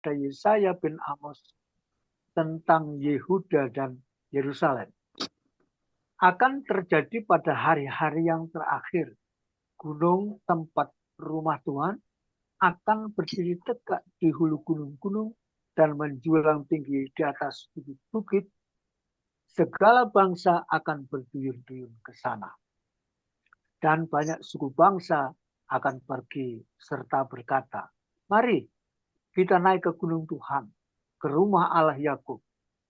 kepada Yesaya bin Amos tentang Yehuda dan Yerusalem. Akan terjadi pada hari-hari yang terakhir. Gunung tempat rumah Tuhan akan berdiri tegak di hulu gunung-gunung dan menjulang tinggi di atas bukit-bukit. Segala bangsa akan berduyun-duyun ke sana. Dan banyak suku bangsa akan pergi serta berkata, mari kita naik ke gunung Tuhan, ke rumah Allah Yakub,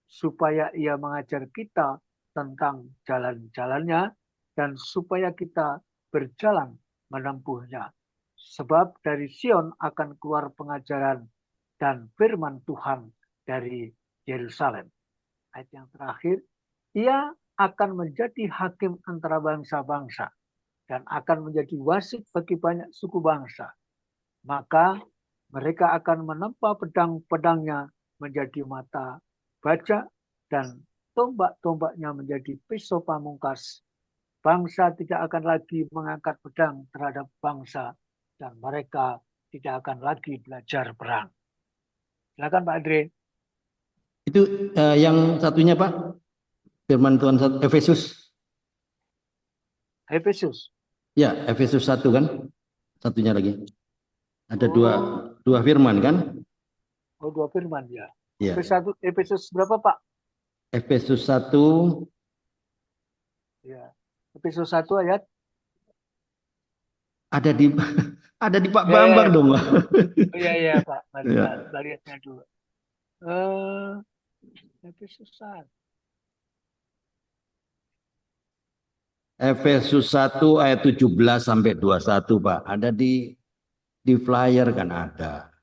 supaya ia mengajar kita tentang jalan-jalannya dan supaya kita berjalan menempuhnya. Sebab dari Sion akan keluar pengajaran dan firman Tuhan dari Yerusalem. Ayat yang terakhir, ia akan menjadi hakim antara bangsa-bangsa dan akan menjadi wasit bagi banyak suku bangsa. Maka mereka akan menempa pedang-pedangnya menjadi mata baja dan tombak-tombaknya menjadi pisau pamungkas. Bangsa tidak akan lagi mengangkat pedang terhadap bangsa dan mereka tidak akan lagi belajar perang. Silakan Pak Andre. Itu yang satunya Pak, firman Tuhan Efesus. Efesus. Ya, Efesus 1 kan? Satunya lagi. Ada dua firman kan? Oh, dua firman ya. Ya. Efesus berapa Pak? Efesus 1. Ya. Efesus 1 ayat. Ada di Pak Bambang ya. dong. Oh iya Pak. Mari kita lihatnya dulu. Efesus 1. Efesus 1 ayat 17 sampai 21 Pak. Ada di flyer kan ada.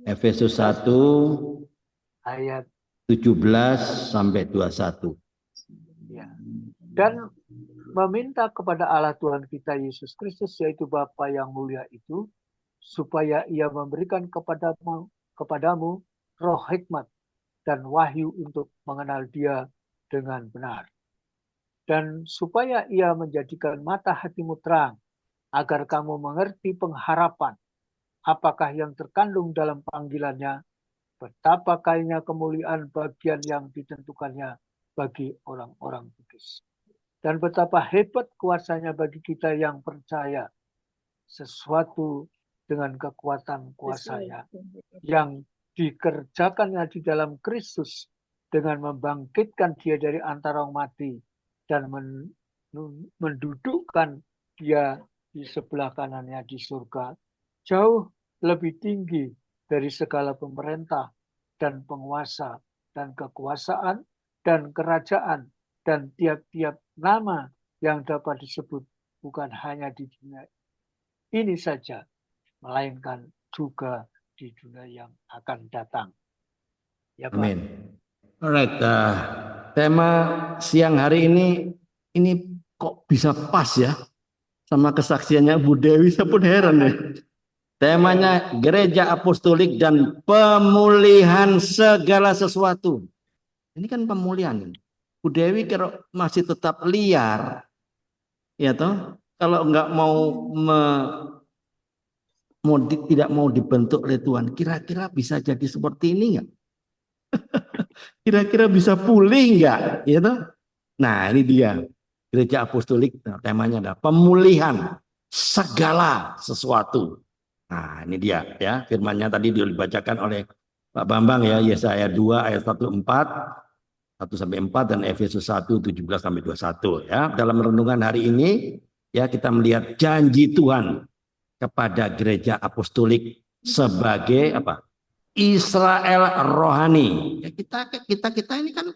Efesus 1 ayat 17 sampai 21. Ya. Dan meminta kepada Allah Tuhan kita Yesus Kristus, yaitu Bapa yang mulia itu, supaya ia memberikan kepadamu roh hikmat dan wahyu untuk mengenal dia dengan benar. Dan supaya ia menjadikan mata hatimu terang, agar kamu mengerti pengharapan, apakah yang terkandung dalam panggilannya, betapa kayanya kemuliaan bagian yang ditentukannya bagi orang-orang kudus. Dan betapa hebat kuasanya bagi kita yang percaya, sesuatu dengan kekuatan kuasanya yang dikerjakannya di dalam Kristus dengan membangkitkan dia dari antara orang mati dan mendudukkan dia di sebelah kanannya di surga, jauh lebih tinggi dari segala pemerintah dan penguasa dan kekuasaan dan kerajaan dan tiap-tiap nama yang dapat disebut, bukan hanya di dunia ini saja, melainkan juga di dunia yang akan datang. Ya, Pak. Amin. Alright, tema siang hari ini kok bisa pas ya sama kesaksiannya Bu Dewi, saya pun heran ya. Temanya Gereja Apostolik dan Pemulihan Segala Sesuatu. Ini kan pemulihan. Bu Dewi kalau masih tetap liar, ya toh, kalau nggak tidak mau dibentuk oleh Tuhan, kira-kira bisa jadi seperti ini nggak? Kira-kira bisa pulih nggak? Ya toh? Nah ini dia Gereja Apostolik. Nah, temanya adalah pemulihan segala sesuatu. Nah ini dia ya firmannya tadi dibacakan oleh Pak Bambang ya, Yesaya 2 ayat 1 sampai 4 dan Efesus 1 17 sampai 21 ya. Dalam renungan hari ini ya kita melihat janji Tuhan kepada Gereja Apostolik sebagai apa? Israel rohani. Ya kita ini kan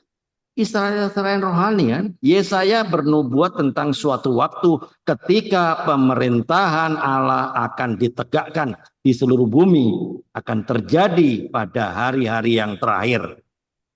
Israel rohani kan. Yesaya bernubuat tentang suatu waktu ketika pemerintahan Allah akan ditegakkan di seluruh bumi, akan terjadi pada hari-hari yang terakhir.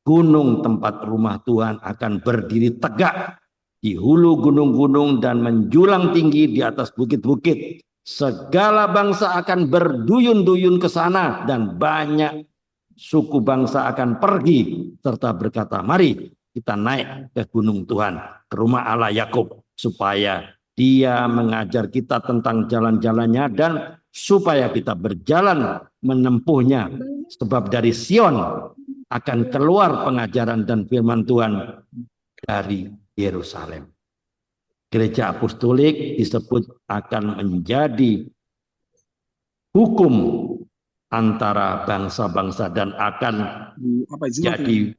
Gunung tempat rumah Tuhan akan berdiri tegak di hulu gunung-gunung dan menjulang tinggi di atas bukit-bukit. Segala bangsa akan berduyun-duyun ke sana dan banyak suku bangsa akan pergi serta berkata, mari kita naik ke gunung Tuhan, ke rumah Allah Yakub, supaya dia mengajar kita tentang jalan-jalannya dan supaya kita berjalan menempuhnya. Sebab dari Sion akan keluar pengajaran dan firman Tuhan dari Yerusalem. Gereja apostolik disebut akan menjadi hukum antara bangsa-bangsa dan akan jadi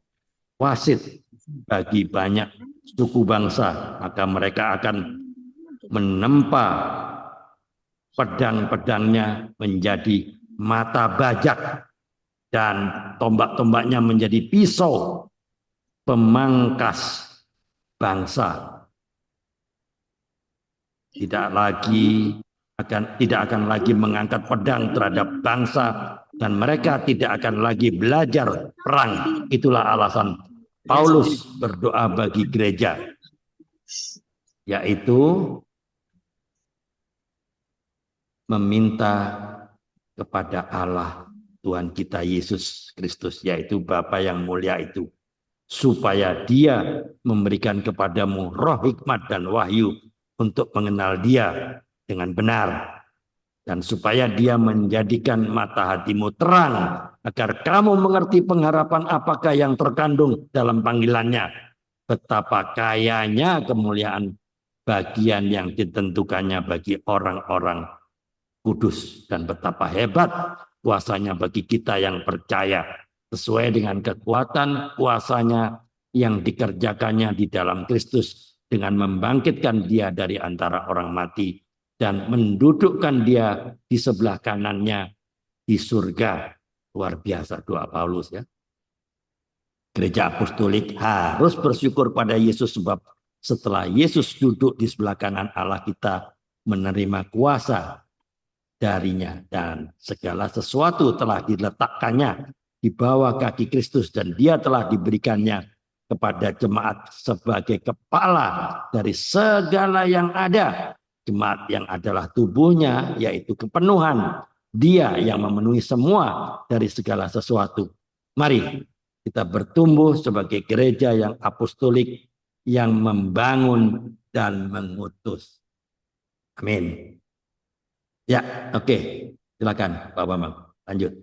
wasit bagi banyak suku bangsa. Maka mereka akan menempa pedang-pedangnya menjadi mata bajak dan tombak-tombaknya menjadi pisau pemangkas bangsa. Tidak akan lagi mengangkat pedang terhadap bangsa, dan mereka tidak akan lagi belajar perang. Itulah alasan Paulus berdoa bagi gereja, yaitu meminta kepada Allah Tuhan kita Yesus Kristus, yaitu Bapa yang mulia itu, supaya Dia memberikan kepadamu roh hikmat dan wahyu untuk mengenal Dia dengan benar, dan supaya Dia menjadikan mata hatimu terang agar kamu mengerti pengharapan apakah yang terkandung dalam panggilannya, betapa kayanya kemuliaan bagian yang ditentukannya bagi orang-orang kudus, dan betapa hebat kuasanya bagi kita yang percaya, sesuai dengan kekuatan kuasanya yang dikerjakannya di dalam Kristus, dengan membangkitkan Dia dari antara orang mati dan mendudukkan Dia di sebelah kanannya di surga. Luar biasa doa Paulus ya. Gereja apostolik harus bersyukur pada Yesus, sebab setelah Yesus duduk di sebelah kanan Allah, kita menerima kuasa darinya, dan segala sesuatu telah diletakkannya di bawah kaki Kristus, dan Dia telah diberikannya kepada jemaat sebagai kepala dari segala yang ada. Jemaat yang adalah tubuhnya, yaitu kepenuhan. Dia yang memenuhi semua dari segala sesuatu. Mari kita bertumbuh sebagai gereja yang apostolik, yang membangun dan mengutus. Amin. Ya, oke. Silakan Pak Bambang. Lanjut.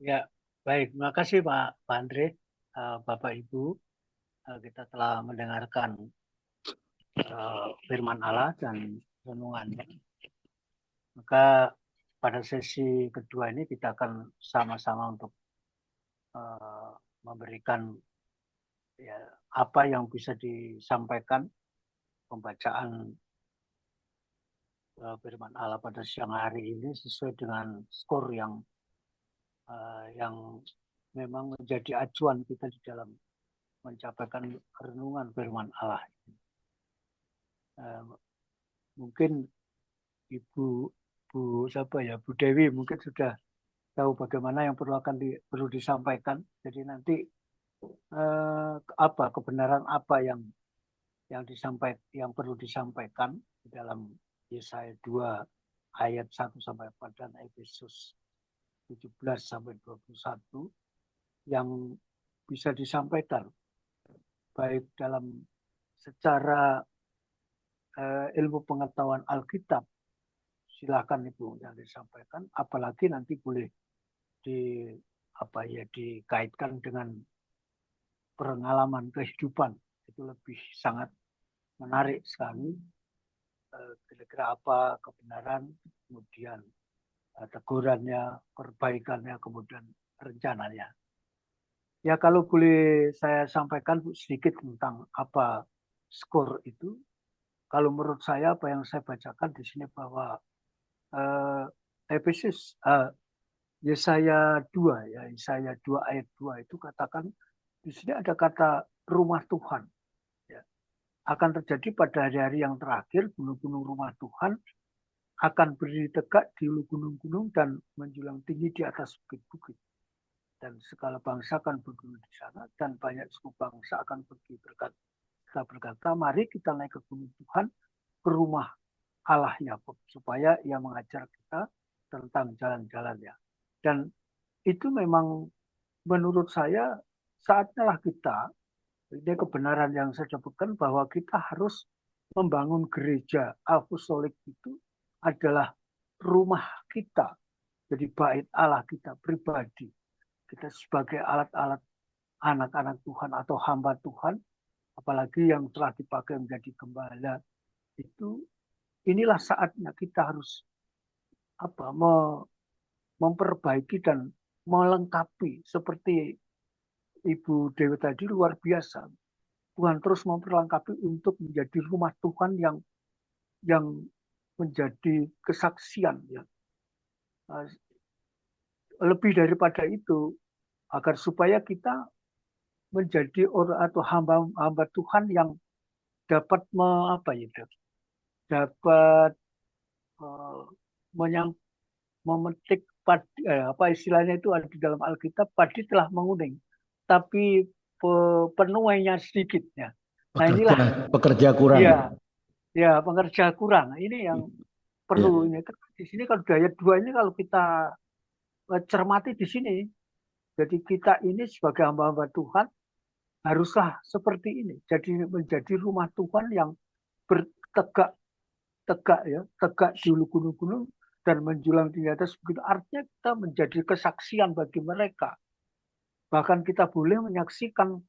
Ya, baik. Terima kasih Pak Andre, Bapak Ibu. Kita telah mendengarkan firman Allah dan renungannya. Maka pada sesi kedua ini kita akan sama-sama untuk memberikan ya, apa yang bisa disampaikan pembacaan firman Allah pada siang hari ini sesuai dengan skor yang memang menjadi acuan kita di dalam mencapaikan renungan firman Allah. Mungkin Bu Dewi mungkin sudah tahu bagaimana yang perlu disampaikan. Jadi nanti kebenaran apa yang perlu disampaikan di dalam Yesaya 2 ayat 1 sampai 4 dan Efesus 17 sampai 21 yang bisa disampaikan baik dalam secara ilmu pengetahuan Alkitab, silakan itu yang disampaikan, apalagi nanti boleh dikaitkan dengan pengalaman kehidupan, itu lebih sangat menarik sekali. Kira-kira apa kebenaran, kemudian tegurannya, perbaikannya, kemudian rencananya. Ya, kalau boleh saya sampaikan sedikit tentang apa skor itu. Kalau menurut saya apa yang saya bacakan di sini bahwa Yesaya 2 ayat 2 itu katakan di sini ada kata rumah Tuhan. Ya. Akan terjadi pada hari-hari yang terakhir, gunung-gunung rumah Tuhan akan berdiri tegak di ulu gunung-gunung dan menjulang tinggi di atas bukit-bukit. Dan segala bangsa akan berdiri di sana, dan banyak suku bangsa akan pergi berkata, mari kita naik ke gunung Tuhan, ke rumah Allah Yakub, supaya Ia mengajar kita tentang jalan-jalannya. Dan itu memang menurut saya saatnya lah kita, ini kebenaran yang saya sebutkan, bahwa kita harus membangun gereja apostolik itu adalah rumah kita, jadi bait Allah kita pribadi. Kita sebagai alat-alat anak-anak Tuhan atau hamba Tuhan, apalagi yang telah dipakai menjadi gembala, itu inilah saatnya kita harus memperbaiki dan melengkapi. Seperti Ibu Dewi tadi, luar biasa. Tuhan terus memperlengkapi untuk menjadi rumah Tuhan yang menjadi kesaksian, ya. Lebih daripada itu, agar supaya kita menjadi orang atau hamba Tuhan yang dapat dapat memetik padi, apa istilahnya itu ada di dalam Alkitab, padi telah menguning, tapi penuainya sedikit, ya. Nah inilah Pekerja kurang. ya pengerja kurang. Ini yang perlu ini. Di sini kalau di ayat 2 ini kalau kita cermati di sini, jadi kita ini sebagai hamba-hamba Tuhan haruslah seperti ini. Jadi menjadi rumah Tuhan yang bertegak ya, tegak di hulu gunung-gunung dan menjulang di atas. Begitu artinya kita menjadi kesaksian bagi mereka. Bahkan kita boleh menyaksikan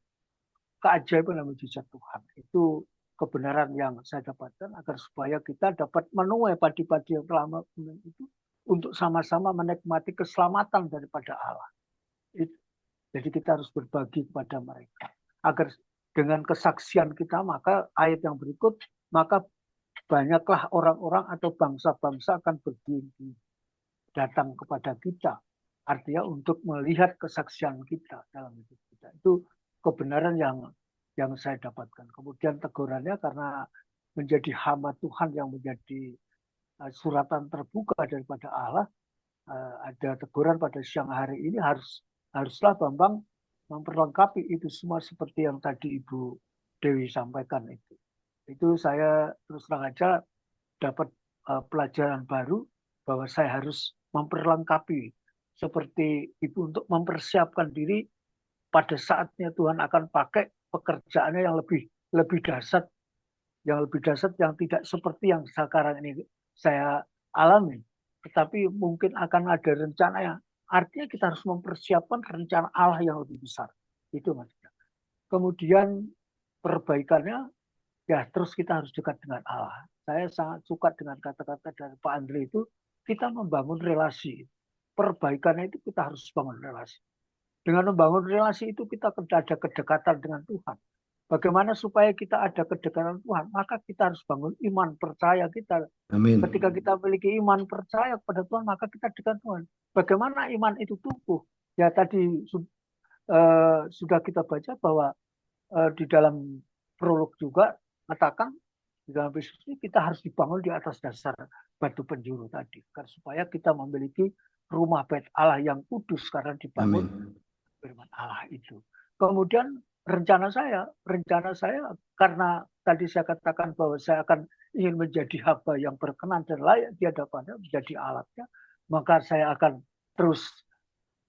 keajaiban dan mujizat Tuhan. Itu kebenaran yang saya dapatkan agar supaya kita dapat menuai padi-padi yang telah menguning itu untuk sama-sama menikmati keselamatan daripada Allah. Jadi kita harus berbagi kepada mereka. Agar dengan kesaksian kita, maka ayat yang berikut, maka banyaklah orang-orang atau bangsa-bangsa akan berdiri datang kepada kita. Artinya untuk melihat kesaksian kita dalam hidup kita. Itu kebenaran yang saya dapatkan. Kemudian tegurannya karena menjadi hamba Tuhan yang menjadi suratan terbuka daripada Allah, ada teguran pada siang hari ini haruslah Bambang memperlengkapi itu semua seperti yang tadi Ibu Dewi sampaikan itu. Itu saya terus terang aja dapat pelajaran baru bahwa saya harus memperlengkapi seperti Ibu untuk mempersiapkan diri pada saatnya Tuhan akan pakai pekerjaannya yang lebih dahsyat, yang tidak seperti yang sekarang ini saya alami, tetapi mungkin akan ada rencana yang artinya kita harus mempersiapkan rencana Allah yang lebih besar. Itu maksudnya. Kemudian perbaikannya ya terus kita harus dekat dengan Allah. Saya sangat suka dengan kata-kata dari Pak Andre itu, kita membangun relasi. Perbaikannya itu kita harus bangun relasi. Dengan membangun relasi itu kita ada kedekatan dengan Tuhan. Bagaimana supaya kita ada kedekatan Tuhan? Maka kita harus bangun iman percaya kita. Amin. Ketika kita memiliki iman percaya kepada Tuhan, maka kita dekat Tuhan. Bagaimana iman itu tumbuh? Ya tadi sudah kita baca bahwa di dalam prolog juga katakan di dalam Yesus ini kita harus dibangun di atas dasar batu penjuru tadi, supaya kita memiliki rumah bait Allah yang kudus karena dibangun firman Allah itu. Kemudian rencana saya karena tadi saya katakan bahwa saya akan ingin menjadi hamba yang berkenan dan layak di hadapannya, menjadi alatnya, maka saya akan terus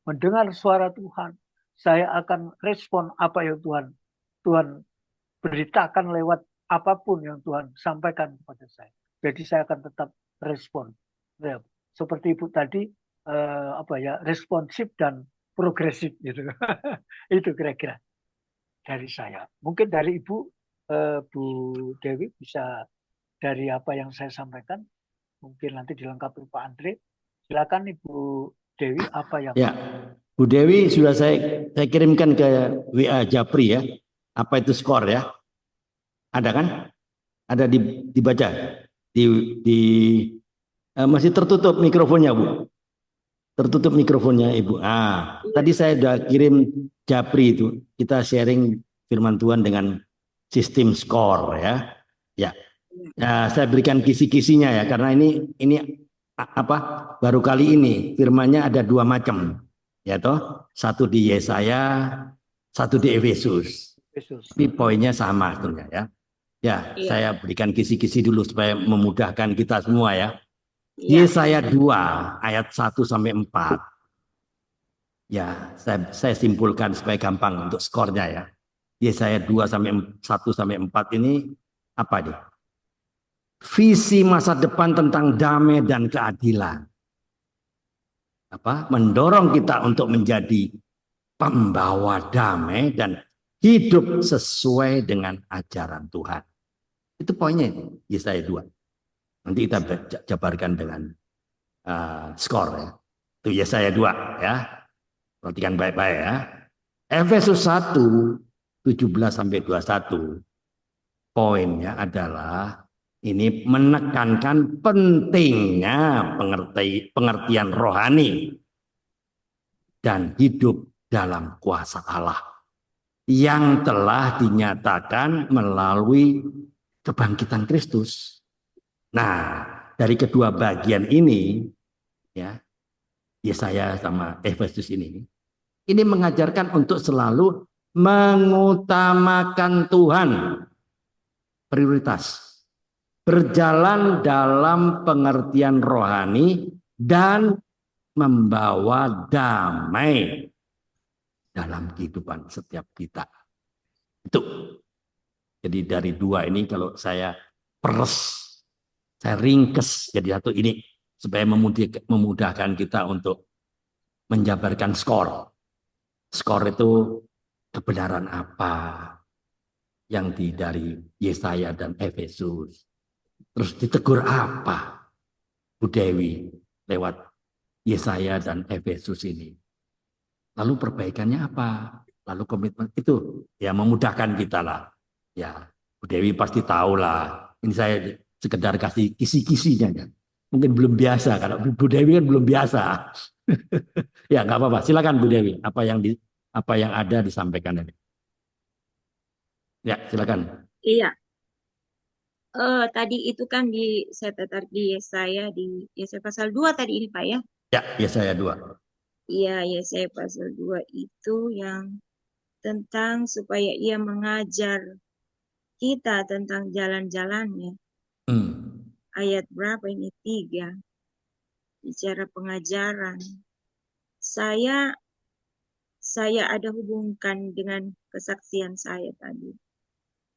mendengar suara Tuhan. Saya akan respon apa yang Tuhan beritakan lewat apapun yang Tuhan sampaikan kepada saya. Jadi saya akan tetap respon. Ya, seperti Ibu tadi responsif dan progresif gitu. Itu kira-kira dari saya. Mungkin dari Ibu Bu Dewi bisa dari apa yang saya sampaikan, mungkin nanti dilengkapi Pak Andre. Silakan Ibu Dewi apa yang ya. Bu Dewi sudah saya kirimkan ke WA Japri ya. Apa itu skor ya? Ada kan? Ada dibaca masih tertutup mikrofonnya Bu. Tertutup mikrofonnya Ibu. Tadi saya sudah kirim Japri itu. Kita sharing firman Tuhan dengan sistem skor ya. Ya. Ya, saya berikan kisi-kisinya ya karena ini baru kali ini firmannya ada dua macam. Ya toh, satu di Yesaya, satu di Efesus. Tapi poinnya sama sebetulnya ya. Ya, saya berikan kisi-kisi dulu supaya memudahkan kita semua ya. Yesaya 2 ayat 1 sampai 4. Ya, saya simpulkan supaya gampang untuk skornya ya. Yesaya 2 sampai 1 sampai 4 ini apa nih? visi masa depan tentang damai dan keadilan. Mendorong kita untuk menjadi pembawa damai dan hidup sesuai dengan ajaran Tuhan. Itu poinnya itu, Yesaya 2. Nanti kita jabarkan dengan skor ya. Itu Yesaya 2 ya. Perhatikan baik-baik ya. Efesus 1 17 sampai 21 poinnya adalah ini menekankan pentingnya pengertian rohani dan hidup dalam kuasa Allah yang telah dinyatakan melalui kebangkitan Kristus. Nah, dari kedua bagian ini ya, Yesaya sama Efesus ini mengajarkan untuk selalu mengutamakan Tuhan, prioritas, berjalan dalam pengertian rohani dan membawa damai dalam kehidupan setiap kita. Itu. Jadi dari dua ini kalau saya peres, saya ringkes jadi satu ini supaya memudahkan kita untuk menjabarkan skor. Skor itu kebenaran apa yang dari Yesaya dan Efesus. Terus ditegur apa Bu Dewi lewat Yesaya dan Efesus ini. Lalu perbaikannya apa? Lalu komitmen itu ya memudahkan kita lah. Ya, Bu Dewi pasti tahu lah. Ini saya sekedar kasih kisi-kisinya kan. Mungkin belum biasa kalau Bu Dewi kan belum biasa. Ya nggak apa-apa. Silakan Bu Dewi. Apa yang ada disampaikan ini. Ya silakan. Iya. Tadi itu kan saya tertarik di Yesaya pasal 2 tadi ini Pak ya. Ya, Yesaya 2. Iya, Yesaya pasal 2 itu yang tentang supaya ia mengajar kita tentang jalan-jalannya. Ayat berapa ini? 3. Bicara pengajaran. Saya ada hubungkan dengan kesaksian saya tadi.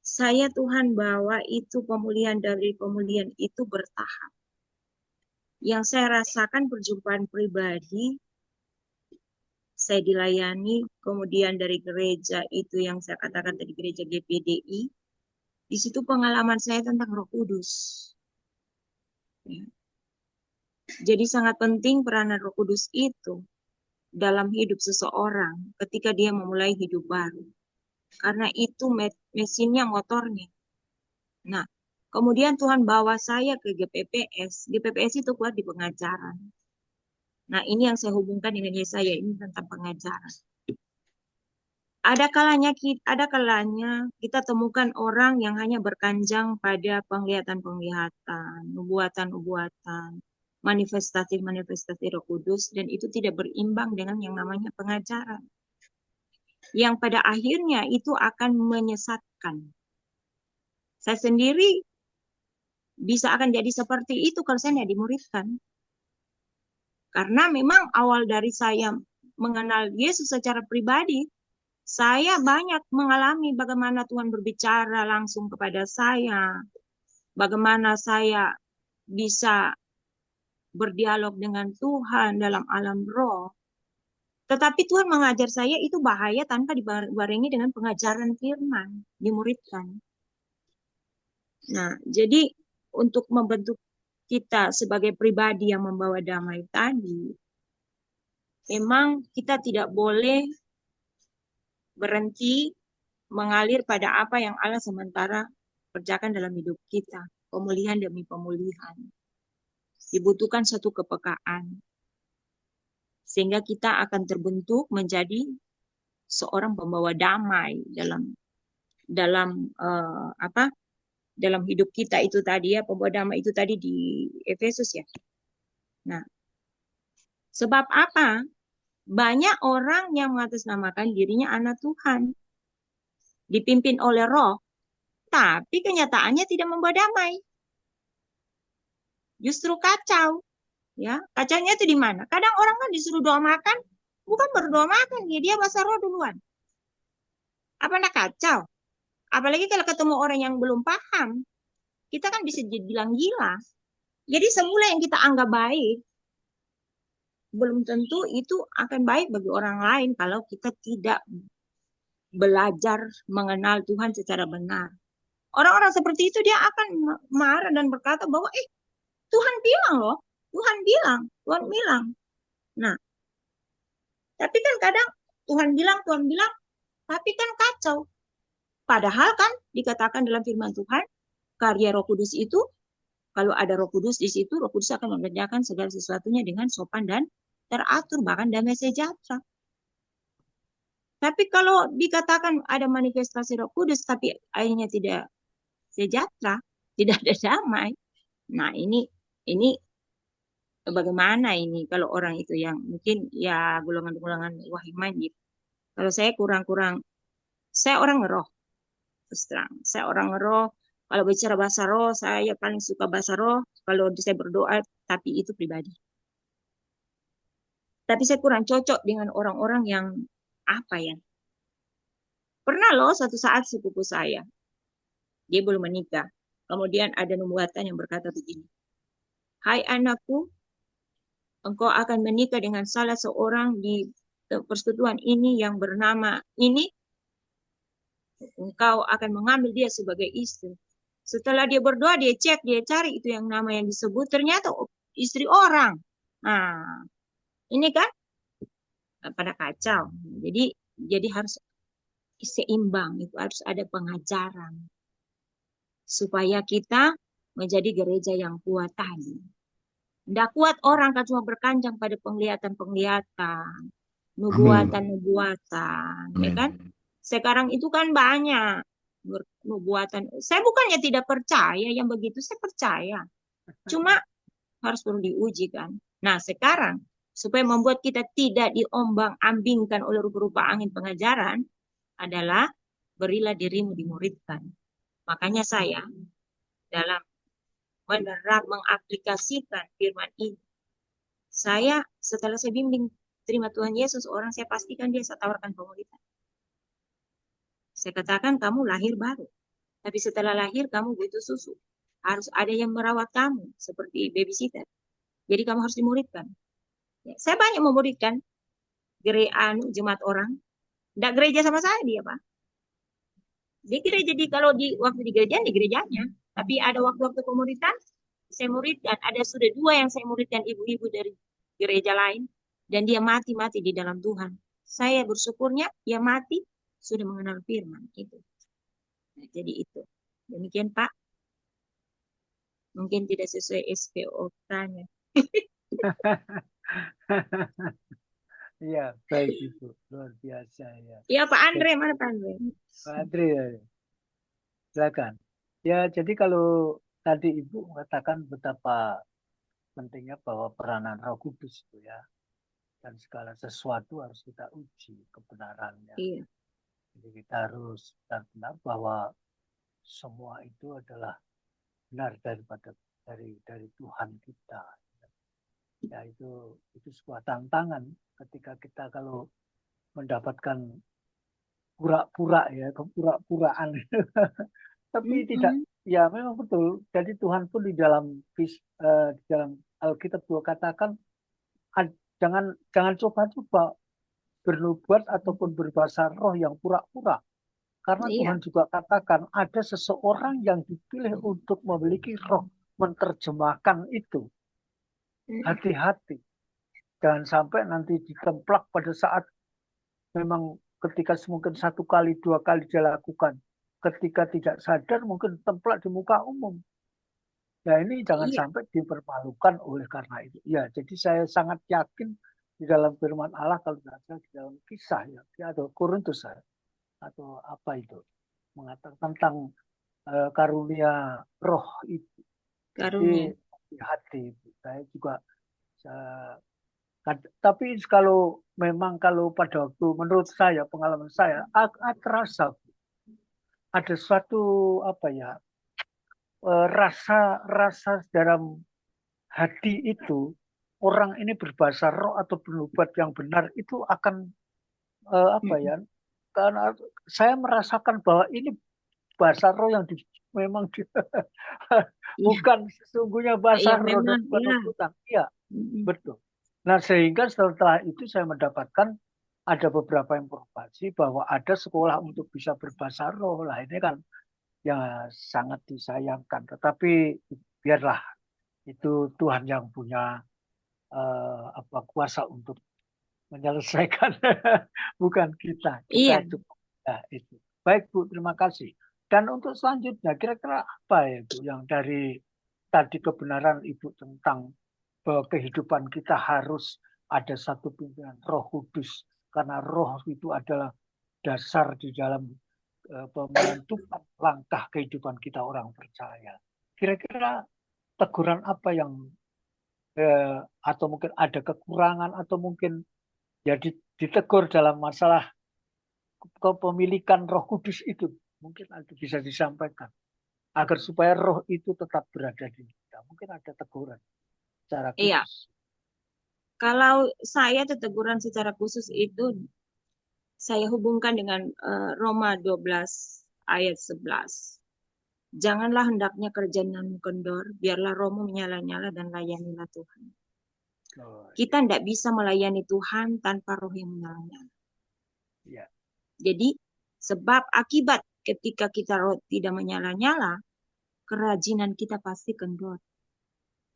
Saya Tuhan bahwa itu pemulihan dari pemulihan itu bertahap. Yang saya rasakan perjumpaan pribadi, saya dilayani, kemudian dari gereja itu yang saya katakan tadi gereja GPDI, di situ pengalaman saya tentang Roh Kudus. Ya. Jadi sangat penting peranan Roh Kudus itu dalam hidup seseorang ketika dia memulai hidup baru. Karena itu mesinnya, motornya. Nah, kemudian Tuhan bawa saya ke GPPS. GPPS itu kuat di pengajaran. Nah, ini yang saya hubungkan dengan Yesaya ini tentang pengajaran. Ada kalanya kita temukan orang yang hanya berkanjang pada penglihatan-penglihatan, nubuatan-nubuatan, manifestasi-manifestasi Roh Kudus, dan itu tidak berimbang dengan yang namanya pengajaran. Yang pada akhirnya itu akan menyesatkan. Saya sendiri bisa akan jadi seperti itu kalau saya tidak dimuridkan. Karena memang awal dari saya mengenal Yesus secara pribadi, saya banyak mengalami bagaimana Tuhan berbicara langsung kepada saya, bagaimana saya bisa berdialog dengan Tuhan dalam alam roh. Tetapi Tuhan mengajar saya itu bahaya tanpa dibarengi dengan pengajaran firman, dimuridkan. Nah, jadi untuk membentuk kita sebagai pribadi yang membawa damai tadi, memang kita tidak boleh berhenti mengalir pada apa yang Allah sementara kerjakan dalam hidup kita. Pemulihan demi pemulihan. Dibutuhkan satu kepekaan. Sehingga kita akan terbentuk menjadi seorang pembawa damai dalam hidup kita itu tadi ya, pembawa damai itu tadi di Efesus ya. Nah, sebab apa? Banyak orang yang mengatasnamakan dirinya anak Tuhan, dipimpin oleh Roh, tapi kenyataannya tidak membawa damai. Justru kacau. Ya, kacaunya itu di mana? Kadang orang kan disuruh doa makan, bukan berdoa makan, dia bahasa roh duluan. Apa nak kacau? Apalagi kalau ketemu orang yang belum paham, kita kan bisa dibilang gila. Jadi semula yang kita anggap baik, belum tentu itu akan baik bagi orang lain kalau kita tidak belajar mengenal Tuhan secara benar. Orang-orang seperti itu dia akan marah dan berkata bahwa Tuhan bilang loh, Tuhan bilang. Nah, tapi kan kadang Tuhan bilang, tapi kan kacau. Padahal kan dikatakan dalam firman Tuhan, karya Roh Kudus itu, kalau ada Roh Kudus di situ, Roh Kudus akan mengerjakan segala sesuatunya dengan sopan dan teratur, bahkan damai sejahtera. Tapi kalau dikatakan ada manifestasi Roh Kudus, tapi akhirnya tidak sejahtera, tidak ada damai. Nah, ini bagaimana ini kalau orang itu yang mungkin ya golongan-golongan wahiman gitu. Kalau saya kurang-kurang, saya orang roh, terus terang. Saya orang roh, kalau bicara bahasa roh, saya paling suka bahasa roh. Kalau saya berdoa, tapi itu pribadi. Tapi saya kurang cocok dengan orang-orang yang apa ya. Pernah loh suatu saat sepupu saya, dia belum menikah. Kemudian ada nubuatan yang berkata begini, hai anakku, engkau akan menikah dengan salah seorang di persekutuan ini yang bernama ini, engkau akan mengambil dia sebagai istri. Setelah dia berdoa, dia cek, dia cari itu yang nama yang disebut, ternyata istri orang. Nah, ini kan pada kacau. Jadi harus seimbang, itu harus ada pengajaran supaya kita menjadi gereja yang kuat tadi. Tidak kuat orang kan cuma berkanjang pada penglihatan-penglihatan, nubuatan-nubuatan, ya kan? Sekarang itu kan banyak nubuatan. Saya bukannya tidak percaya yang begitu, saya percaya. Cuma harus perlu diuji kan. Nah sekarang supaya membuat kita tidak diombang-ambingkan oleh rupa-rupa angin pengajaran adalah berilah dirimu dimuridkan. Makanya saya dalam mengaplikasikan firman ini, saya setelah saya bimbing terima Tuhan Yesus, orang saya pastikan dia saya tawarkan pemuridan. Saya katakan kamu lahir baru, tapi setelah lahir kamu butuh susu. Harus ada yang merawat kamu seperti babysitter. Jadi kamu harus dimuridkan. Ya, saya banyak memuridkan jemaat orang. Tidak gereja sama saya dia, Pak. Di gereja, kalau waktu di gerejanya. Tapi ada waktu-waktu pemuridan, saya muridkan. Ada sudah 2 yang saya muridkan ibu-ibu dari gereja lain. Dan dia mati-mati di dalam Tuhan. Saya bersyukurnya dia mati sudah mengenal firman. Itu. Nah, jadi itu. Demikian Pak. Mungkin tidak sesuai SPOK-nya. Iya, baik Ibu. Luar biasa ya. Iya Pak Andre, mana Pak Andre? Pak Andre, ya. Silakan. Ya, jadi kalau tadi Ibu mengatakan betapa pentingnya bahwa peranan Roh Kudus itu ya, dan segala sesuatu harus kita uji kebenarannya. Iya. Jadi kita harus benar-benar bahwa semua itu adalah benar dari Tuhan kita. Ya itu sebuah tantangan ketika kita kalau mendapatkan pura-pura ya, kepura-puraan. Tapi tidak, ya memang betul. Jadi Tuhan pun di dalam Alkitab juga katakan jangan coba-coba bernubuat ataupun berbahasa roh yang pura-pura. Karena Tuhan juga katakan ada seseorang yang dipilih untuk memiliki roh menerjemahkan itu. Hati-hati. Jangan sampai nanti ditemplak pada saat memang ketika mungkin 1 kali, 2 kali dia lakukan. Ketika tidak sadar mungkin templak di muka umum. Ya ini jangan sampai dipermalukan oleh karena itu. Ya, jadi saya sangat yakin di dalam firman Allah kalau tidak salah di dalam kisah ya, atau Korintus atau apa itu mengatakan tentang karunia roh itu. Jadi hati itu. Saya juga tapi kalau pada waktu menurut saya pengalaman saya terasa ada suatu rasa dalam hati itu orang ini berbahasa roh atau bernubuat yang benar itu akan karena saya merasakan bahwa ini bahasa roh yang memang bukan sesungguhnya bahasa roh dan penutupan. Iya, betul. Nah, sehingga setelah itu saya mendapatkan ada beberapa informasi bahwa ada sekolah untuk bisa berbahasa roh. Lah ini kan ya sangat disayangkan. Tetapi biarlah itu Tuhan yang punya kuasa untuk menyelesaikan, bukan kita. Kita cukup itu. Baik Bu, terima kasih. Dan untuk selanjutnya, kira-kira apa ya Bu yang dari tadi kebenaran Ibu tentang bahwa kehidupan kita harus ada satu pimpinan Roh Kudus, karena Roh itu adalah dasar di dalam menentukan langkah kehidupan kita orang percaya. Kira-kira teguran apa yang atau mungkin ada kekurangan atau mungkin ya ditegur dalam masalah kepemilikan Roh Kudus itu, mungkin ada bisa disampaikan agar supaya Roh itu tetap berada di kita. Mungkin ada teguran secara khusus. Iya. Kalau saya teguran secara khusus itu saya hubungkan dengan Roma 12 ayat 11. Janganlah hendaknya kerjaanmu kendor, biarlah rohmu menyala-nyala dan layanilah Tuhan. Kita tidak bisa melayani Tuhan tanpa roh yang menyala-nyala. Ya. Jadi sebab akibat ketika kita roh tidak menyala-nyala, kerajinan kita pasti kendor.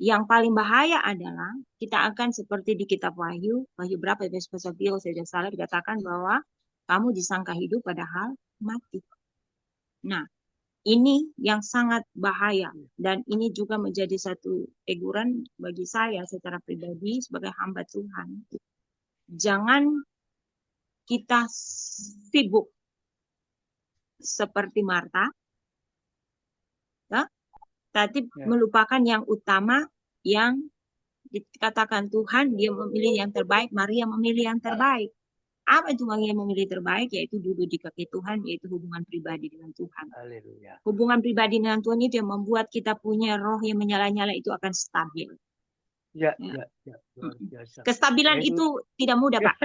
Yang paling bahaya adalah kita akan seperti di kitab Wahyu berapa pasal 3 saya salah dikatakan bahwa kamu disangka hidup padahal mati. Nah, ini yang sangat bahaya dan ini juga menjadi satu teguran bagi saya secara pribadi sebagai hamba Tuhan. Jangan kita sibuk seperti Marta, ya, tapi melupakan yang utama yang dikatakan Tuhan, dia memilih yang terbaik, Maria memilih yang terbaik. Apa itu Maria memilih terbaik? Yaitu duduk di kaki Tuhan, yaitu hubungan pribadi dengan Tuhan. Haleluya. Hubungan pribadi dengan Tuhan itu yang membuat kita punya roh yang menyala-nyala itu akan stabil. Ya. Luar biasa. Kestabilan itu tidak mudah, Pak.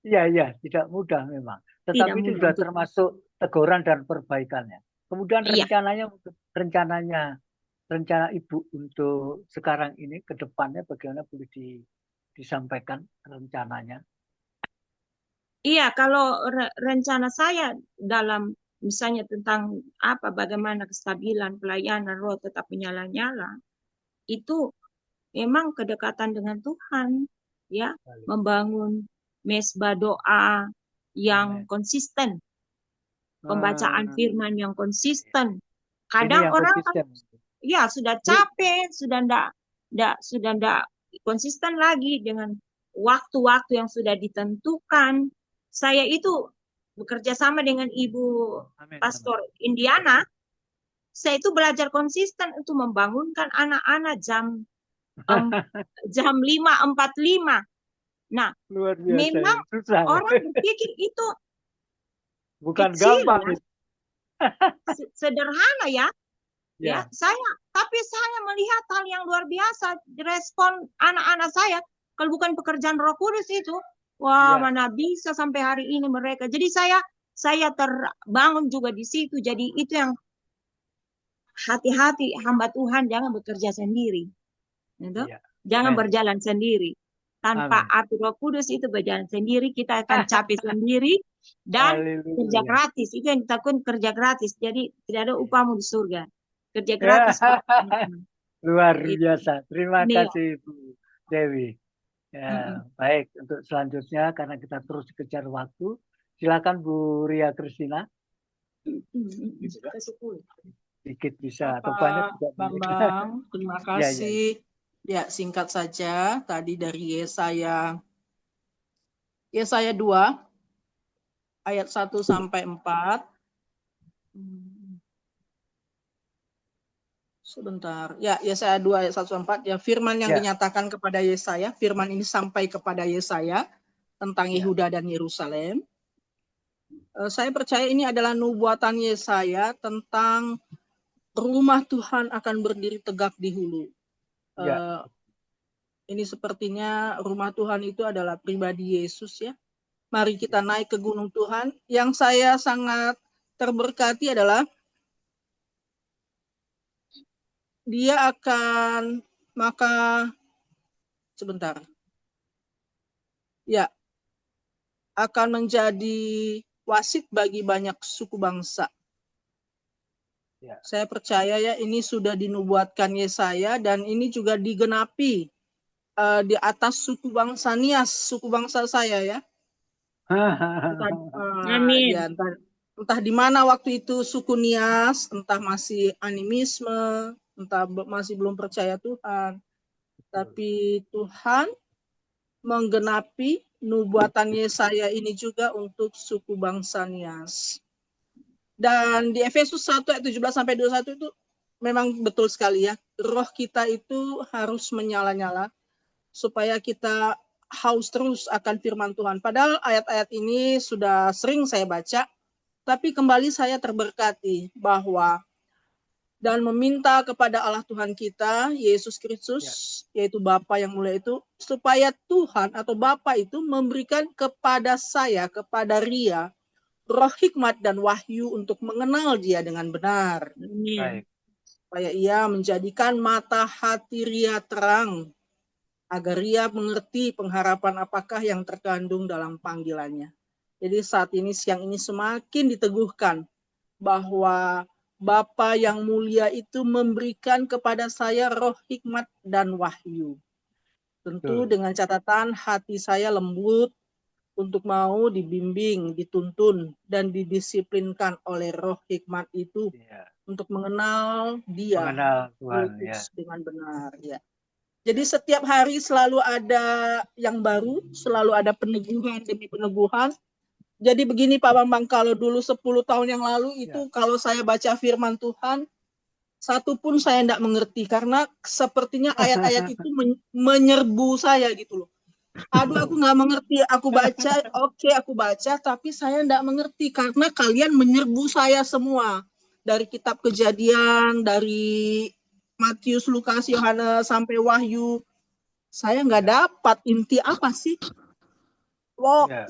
Iya, tidak mudah memang. Tetapi itu sudah termasuk teguran dan perbaikannya. Kemudian rencana Ibu untuk sekarang ini ke depannya bagaimana boleh disampaikan rencananya? Iya, kalau rencana saya dalam misalnya tentang bagaimana kestabilan pelayanan roh tetap menyala-nyala, itu memang kedekatan dengan Tuhan, ya, membangun mesbah doa yang konsisten, pembacaan firman yang konsisten. Kadang orang ya sudah capek, sudah ndak konsisten lagi dengan waktu-waktu yang sudah ditentukan. Saya itu bekerja sama dengan Ibu Pastor Indiana. Saya itu belajar konsisten untuk membangunkan anak-anak jam 5:45. Nah, memang orang berpikir itu bukan kecil, gampang, sederhana ya. Ya, tapi saya melihat hal yang luar biasa respon anak-anak saya. Kalau bukan pekerjaan Roh Kudus itu, mana bisa sampai hari ini mereka. Jadi saya terbangun juga di situ. Jadi itu yang hati-hati hamba Tuhan jangan bekerja sendiri. Gitu? Jangan berjalan sendiri. Tanpa api Roh Kudus itu berjalan sendiri, kita akan capek sendiri dan kerja gratis. Itu yang kita lakukan, kerja gratis. Jadi tidak ada upahmu di surga. Kerja gratis. Luar biasa. Terima kasih Bu Dewi. Baik, untuk selanjutnya karena kita terus dikejar waktu, silakan Bu Ria Kristina. Sedikit bisa atau banyak juga. Bambang, terima kasih. Ya, singkat saja tadi dari Yesaya 2 ayat 1 sampai 4. Sebentar. Ya, Yesaya 2 ayat 1 sampai 4. Ya, firman yang dinyatakan kepada Yesaya, firman ini sampai kepada Yesaya tentang Yehuda dan Yerusalem. Saya percaya ini adalah nubuatan Yesaya tentang rumah Tuhan akan berdiri tegak di hulu. Ini sepertinya rumah Tuhan itu adalah pribadi Yesus ya. Mari kita naik ke gunung Tuhan. Yang saya sangat terberkati adalah dia akan, maka sebentar. Ya, akan menjadi wasit bagi banyak suku bangsa. Ya. Saya percaya ya ini sudah dinubuatkan Yesaya dan ini juga digenapi di atas suku bangsa Nias, suku bangsa saya ya. Amin. Ya, entah di mana waktu itu suku Nias, entah masih animisme, entah masih belum percaya Tuhan. Tapi Tuhan menggenapi nubuatan Yesaya ini juga untuk suku bangsa Nias. Dan di Efesus 1 ayat 17 sampai 21 itu memang betul sekali ya. Roh kita itu harus menyala-nyala supaya kita haus terus akan firman Tuhan. Padahal ayat-ayat ini sudah sering saya baca, tapi kembali saya terberkati bahwa dan meminta kepada Allah Tuhan kita, Yesus Kristus, yaitu Bapa yang mulia itu, supaya Tuhan atau Bapa itu memberikan kepada saya, kepada Ria, roh hikmat dan wahyu untuk mengenal Dia dengan benar. Amin. Supaya ia menjadikan mata hati Ria terang, agar Ria mengerti pengharapan apakah yang terkandung dalam panggilannya. Jadi saat ini, siang ini semakin diteguhkan bahwa Bapa yang mulia itu memberikan kepada saya roh hikmat dan wahyu. Tentu dengan catatan hati saya lembut untuk mau dibimbing, dituntun, dan didisiplinkan oleh roh hikmat itu untuk mengenal Dia, Tuhan, dengan benar. Ya. Jadi setiap hari selalu ada yang baru, selalu ada peneguhan demi peneguhan. Jadi begini Pak Bambang, kalau dulu 10 tahun yang lalu itu kalau saya baca firman Tuhan, satu pun saya tidak mengerti karena sepertinya ayat-ayat itu menyerbu saya gitu loh. Aduh, aku nggak mengerti, aku baca, aku baca, tapi saya tidak mengerti karena kalian menyerbu saya semua. Dari kitab Kejadian, dari Matius, Lukas, Yohanes, sampai Wahyu. Saya nggak dapat inti apa sih.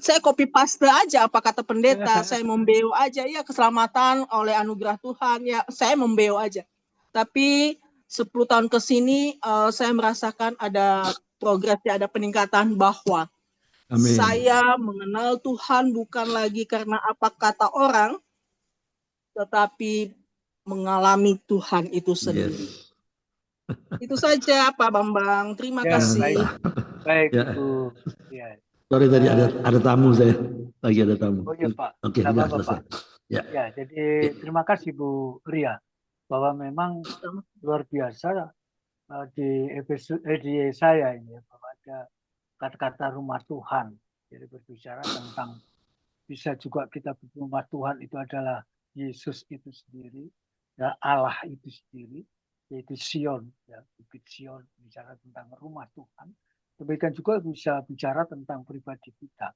Saya copy paste aja apa kata pendeta, saya membeo aja ya keselamatan oleh anugerah Tuhan ya, saya membeo aja. Tapi 10 tahun ke sini saya merasakan ada progres, ada peningkatan bahwa Amin. Saya mengenal Tuhan bukan lagi karena apa kata orang, tetapi mengalami Tuhan itu sendiri. Itu saja Pak Bambang, terima kasih. Baik, Bu. Ya. Sorry tadi ada tamu saya, lagi ada tamu. Oh iya Pak. Oke, sudah selesai. Ya, jadi terima kasih Bu Ria bahwa memang luar biasa di Yesaya ini bahwa ada kata-kata rumah Tuhan. Jadi berbicara tentang bisa juga kita rumah Tuhan itu adalah Yesus itu sendiri, ya Allah itu sendiri, yaitu Sion, ya Bukit Sion, bicara tentang rumah Tuhan. Demikian juga bisa bicara tentang pribadi kita.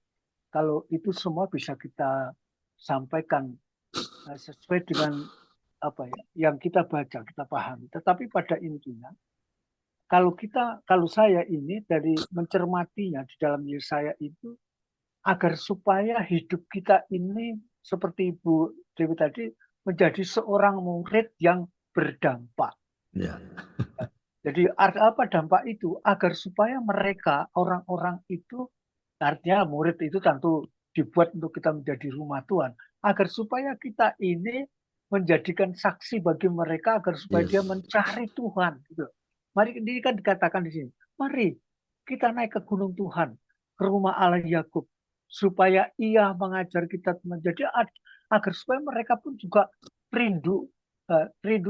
Kalau itu semua bisa kita sampaikan sesuai dengan apa ya yang kita baca, kita pahami. Tetapi pada intinya, kalau saya ini dari mencermatinya di dalam Yesaya itu, agar supaya hidup kita ini seperti Ibu Dewi tadi menjadi seorang murid yang berdampak. Ya. Jadi apa dampak itu? Agar supaya mereka, orang-orang itu, artinya murid itu tentu dibuat untuk kita menjadi rumah Tuhan. Agar supaya kita ini menjadikan saksi bagi mereka agar supaya dia mencari Tuhan. Gitu. Mari, ini kan dikatakan di sini. Mari kita naik ke gunung Tuhan, ke rumah Allah Yakub, supaya ia mengajar kita menjadi agar supaya mereka pun juga rindu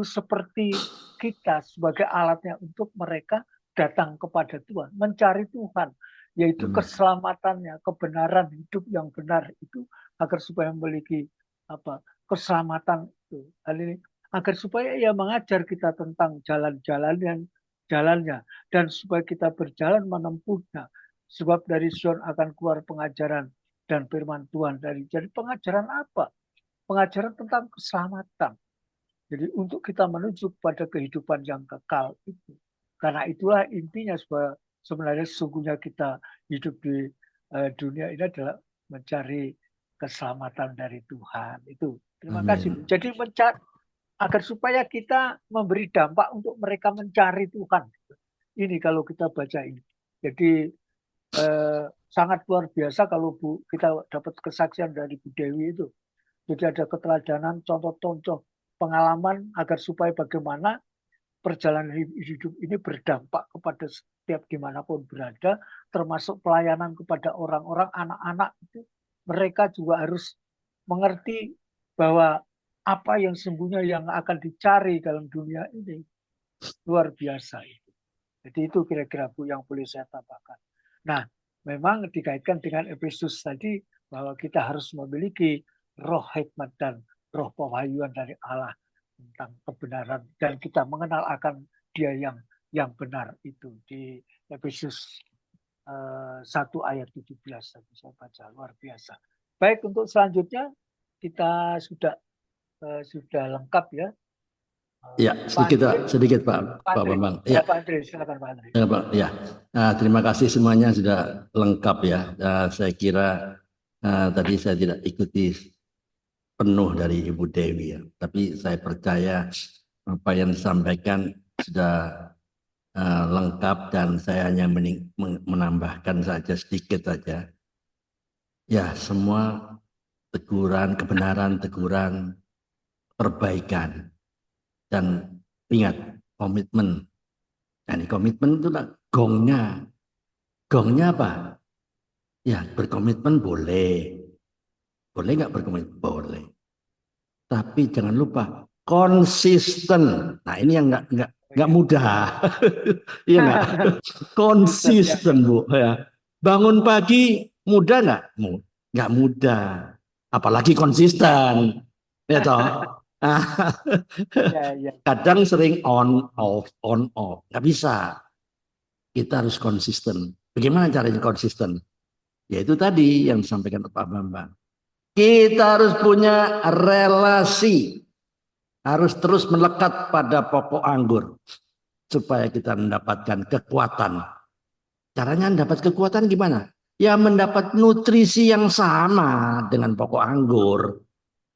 seperti kita sebagai alatnya untuk mereka datang kepada Tuhan, mencari Tuhan, yaitu keselamatannya, kebenaran hidup yang benar itu agar supaya memiliki keselamatan itu. Hal ini agar supaya ia mengajar kita tentang jalannya dan supaya kita berjalan menempuhnya. Sebab dari Sion akan keluar pengajaran dan firman Tuhan jadi pengajaran apa? Pengajaran tentang keselamatan. Jadi untuk kita menuju pada kehidupan yang kekal itu. Karena itulah intinya sebenarnya sesungguhnya kita hidup di dunia ini adalah mencari keselamatan dari Tuhan. Itu. Terima Amin. kasih. Jadi agar supaya kita memberi dampak untuk mereka mencari Tuhan. Ini kalau kita baca ini. Jadi sangat luar biasa kalau kita dapat kesaksian dari Bu Dewi itu. Jadi ada keteladanan, contoh-contoh pengalaman agar supaya bagaimana perjalanan hidup ini berdampak kepada setiap dimanapun berada, termasuk pelayanan kepada orang-orang, anak-anak itu. Mereka juga harus mengerti bahwa apa yang sesungguhnya yang akan dicari dalam dunia ini luar biasa itu. Jadi itu kira-kira Bu yang boleh saya tambahkan. Nah, memang dikaitkan dengan Efesus tadi bahwa kita harus memiliki roh hikmat dan roh pewahyuan dari Allah tentang kebenaran dan kita mengenal akan Dia yang benar itu di Efesus 1 ayat 17 tadi saya baca, luar biasa. Baik, untuk selanjutnya kita sudah lengkap ya. Ya, sedikit Pak Bambang. Ya, Pak Andre, silakan Pak Andre. Ya, Pak. Ya. Nah, terima kasih semuanya sudah lengkap ya. Saya kira tadi saya tidak ikuti penuh dari Ibu Dewi ya, tapi saya percaya apa yang disampaikan sudah lengkap dan saya hanya menambahkan saja sedikit saja. Ya, semua teguran, kebenaran, teguran, perbaikan. Dan ingat, komitmen. Nah, ini komitmen itu gongnya. Gongnya apa? Ya, berkomitmen boleh. Boleh nggak berkomitmen? Boleh. Tapi jangan lupa konsisten. Nah, ini yang nggak mudah. Iya nggak? Konsisten, Bu. Ya. Bangun pagi mudah nggak? Nggak mudah. Apalagi konsisten. Ya toh. Kadang sering on off, nggak bisa. Kita harus konsisten. Bagaimana caranya konsisten? Yaitu tadi yang disampaikan Pak Bambang. Kita harus punya relasi, harus terus melekat pada pokok anggur supaya kita mendapatkan kekuatan. Caranya mendapat kekuatan gimana? Ya mendapat nutrisi yang sama dengan pokok anggur.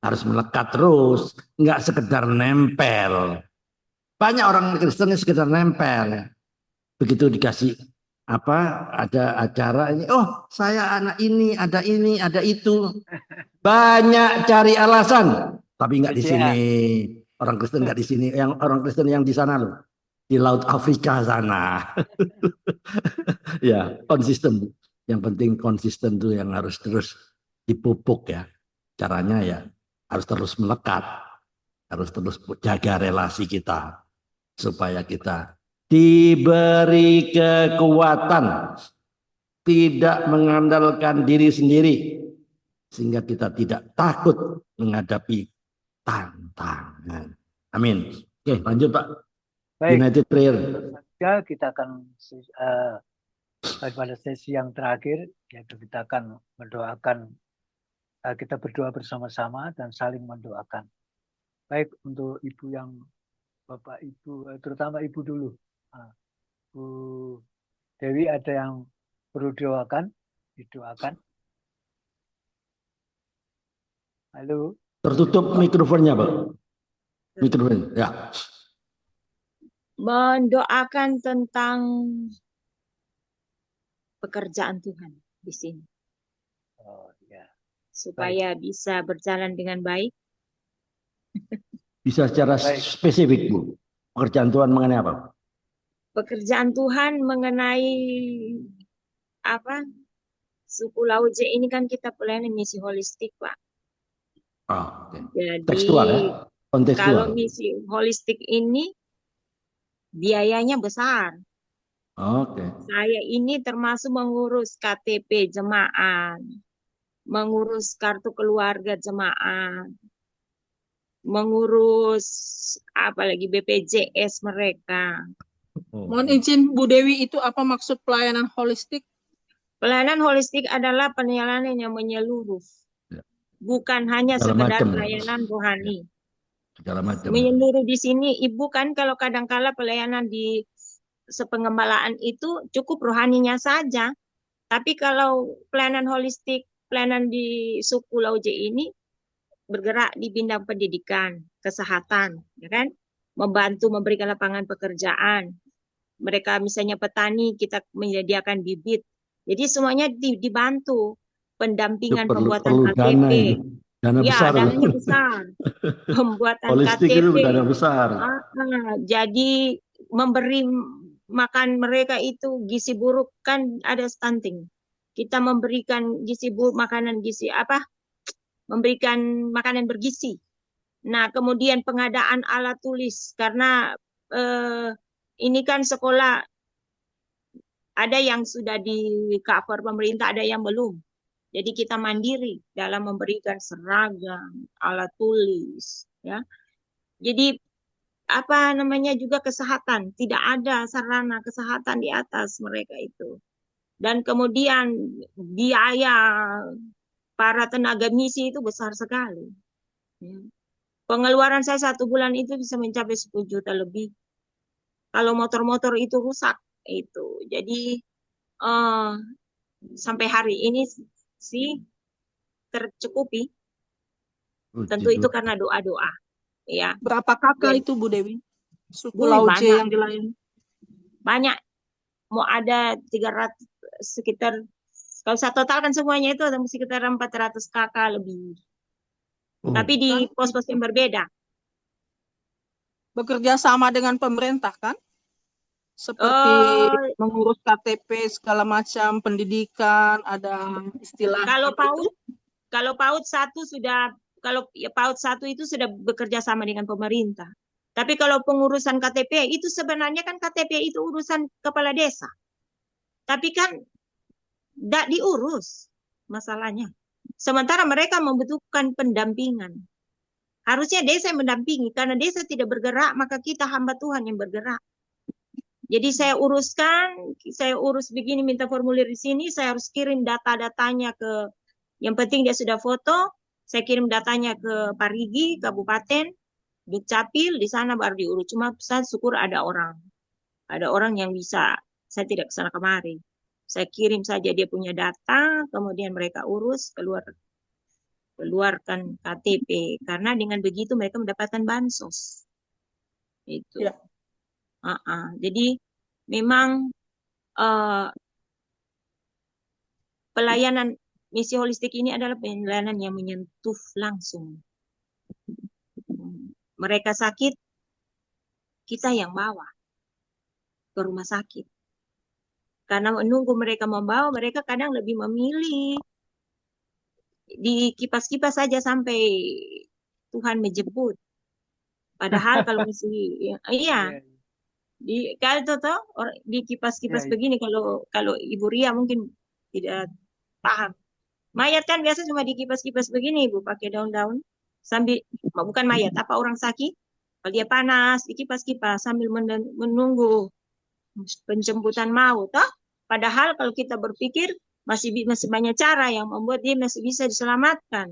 Harus melekat terus, nggak sekedar nempel. Banyak orang Kristen yang sekedar nempel. Begitu dikasih ada acara ini, oh saya anak ini, ada itu. Banyak cari alasan, tapi nggak di sini. Orang Kristen nggak di sini, yang orang Kristen yang di sana loh, di Laut Afrika sana. Ya konsisten. Yang penting konsisten tuh yang harus terus dipupuk ya. Caranya ya harus terus melekat, harus terus jaga relasi kita supaya kita diberi kekuatan, tidak mengandalkan diri sendiri, sehingga kita tidak takut menghadapi tantangan. Amin. Oke, lanjut Pak. Baik. United Prayer. Ya, kita akan pada sesi yang terakhir, yaitu kita akan mendoakan. Kita berdoa bersama-sama dan saling mendoakan. Baik, untuk Ibu yang Bapak Ibu, terutama Ibu dulu. Bu Dewi, ada yang perlu didoakan? Halo. Tertutup mikrofonnya, Pak. Mikrofon, ya. Mendoakan tentang pekerjaan Tuhan di sini. Oh, ya. Supaya bisa berjalan dengan baik. Bisa secara spesifik, Bu. Pekerjaan Tuhan mengenai apa? Pekerjaan Tuhan mengenai apa? Suku Lauje ini kan kita pelayanan misi holistik, Pak. Oh, okay. Jadi tekstual ya? Kontekstual. Kalau misi holistik ini biayanya besar. Oke. Saya ini termasuk mengurus KTP jemaat, mengurus kartu keluarga jemaat, mengurus apalagi BPJS mereka. Mohon izin Bu Dewi, itu apa maksud pelayanan holistik? Pelayanan holistik adalah pelayanan yang menyeluruh, bukan hanya sekedar pelayanan rohani. Menyeluruh di sini, Ibu kan kalau kadang-kala pelayanan di sepengembalaan itu cukup rohaninya saja. Tapi kalau pelayanan holistik pelayanan di suku Lauj ini bergerak di bidang pendidikan, kesehatan, ya kan? Membantu memberikan lapangan pekerjaan. Mereka misalnya petani, kita menyediakan bibit. Jadi semuanya dibantu. Pendampingan pembuatan perlu KTP. dana itu. Dana Ya, besar. dananya besar. Pembuatan Holistik KTP. itu dana besar. Jadi memberi makan mereka itu gizi buruk, kan ada stunting. Kita memberikan gizi buruk, makanan gizi apa? Memberikan makanan bergizi. Nah, kemudian pengadaan alat tulis karena ini kan sekolah ada yang sudah di cover pemerintah, ada yang belum. Jadi kita mandiri dalam memberikan seragam, alat tulis, ya. Jadi apa namanya juga kesehatan, tidak ada sarana kesehatan di atas mereka itu. Dan kemudian biaya para tenaga misi itu besar sekali. Pengeluaran saya 1 bulan itu bisa mencapai 10 juta lebih. Kalau motor-motor itu rusak itu. Jadi sampai hari ini sih tercukupi. Tentu itu karena doa-doa. Ya. Berapa kakak itu Bu Dewi? Suku Lauj yang dilayani? Banyak. Mau ada 300 sekitar, kalau saya totalkan semuanya itu ada sekitar 400 kakak lebih. Tapi di pos-pos yang berbeda. Bekerja sama dengan pemerintah kan? Seperti mengurus KTP segala macam, pendidikan, ada istilah. Kalau PAUD 1 sudah, kalau PAUD 1 itu sudah bekerja sama dengan pemerintah. Tapi kalau pengurusan KTP itu sebenarnya kan KTP itu urusan kepala desa. Tapi kan tidak diurus masalahnya. Sementara mereka membutuhkan pendampingan. Harusnya desa yang mendampingi, karena desa tidak bergerak, maka kita hamba Tuhan yang bergerak. Jadi saya urus begini, minta formulir di sini, saya harus kirim data-datanya ke, yang penting dia sudah foto, saya kirim datanya ke Parigi, Kabupaten, Dukcapil, di sana baru diurus. Cuma saya syukur ada orang yang bisa, saya tidak kesana kemari. Saya kirim saja dia punya data, kemudian mereka urus, keluarkan KTP. Karena dengan begitu mereka mendapatkan bansos. Itu. Ya. Jadi memang pelayanan misi holistik ini adalah pelayanan yang menyentuh langsung. Mereka sakit, kita yang bawa ke rumah sakit. Karena menunggu mereka membawa, mereka kadang lebih memilih di kipas-kipas saja sampai Tuhan menjemput. Padahal kalau misi, di kipas-kipas begini, kalau Ibu Ria mungkin tidak paham. Mayat kan biasa cuma di kipas-kipas begini, Ibu, pakai daun-daun sambil, bukan mayat, apa orang sakit, kalau dia panas di kipas-kipas sambil menunggu penjemputan maut, toh? Padahal kalau kita berpikir masih banyak cara yang membuat dia masih bisa diselamatkan.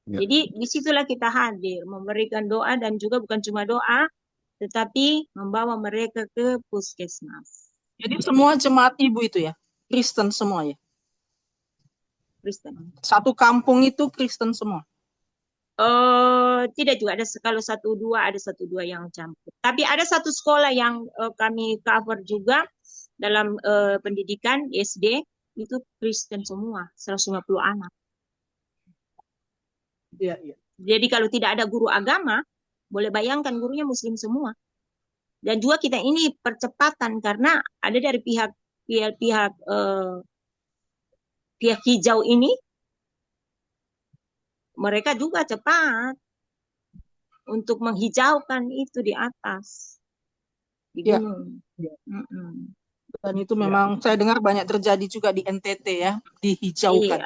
Ya. Jadi disitulah kita hadir, memberikan doa, dan juga bukan cuma doa, tetapi membawa mereka ke puskesmas. Jadi semua jemaat Ibu itu ya, Kristen semua ya? Kristen. Satu kampung itu Kristen semua? Tidak juga, ada kalau 1-2 ada 1-2 yang campur. Tapi ada satu sekolah yang kami cover juga dalam pendidikan SD, itu Kristen semua, 150 anak. Iya, iya. Jadi kalau tidak ada guru agama, boleh bayangkan gurunya Muslim semua. Dan juga kita ini percepatan karena ada dari pihak hijau ini, mereka juga cepat untuk menghijaukan itu di atas, di gunung. Ya. Dan itu memang saya dengar banyak terjadi juga di NTT ya, dihijaukan.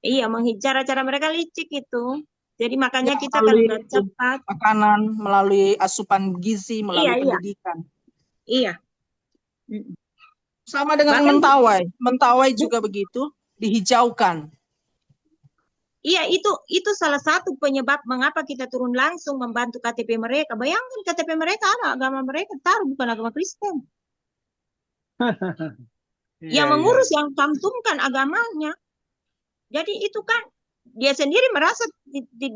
Iya, cara mereka licik itu. Jadi makanya kita kalau cepat makanan, melalui asupan gizi, melalui pendidikan. Iya. Sama dengan Mentawai juga begitu, dihijaukan. Iya, itu salah satu penyebab mengapa kita turun langsung membantu KTP mereka. Bayangkan KTP mereka apa? Agama mereka taruh bukan agama Kristen. Yang mengurus, yang cantumkan agamanya. Jadi itu kan dia sendiri merasa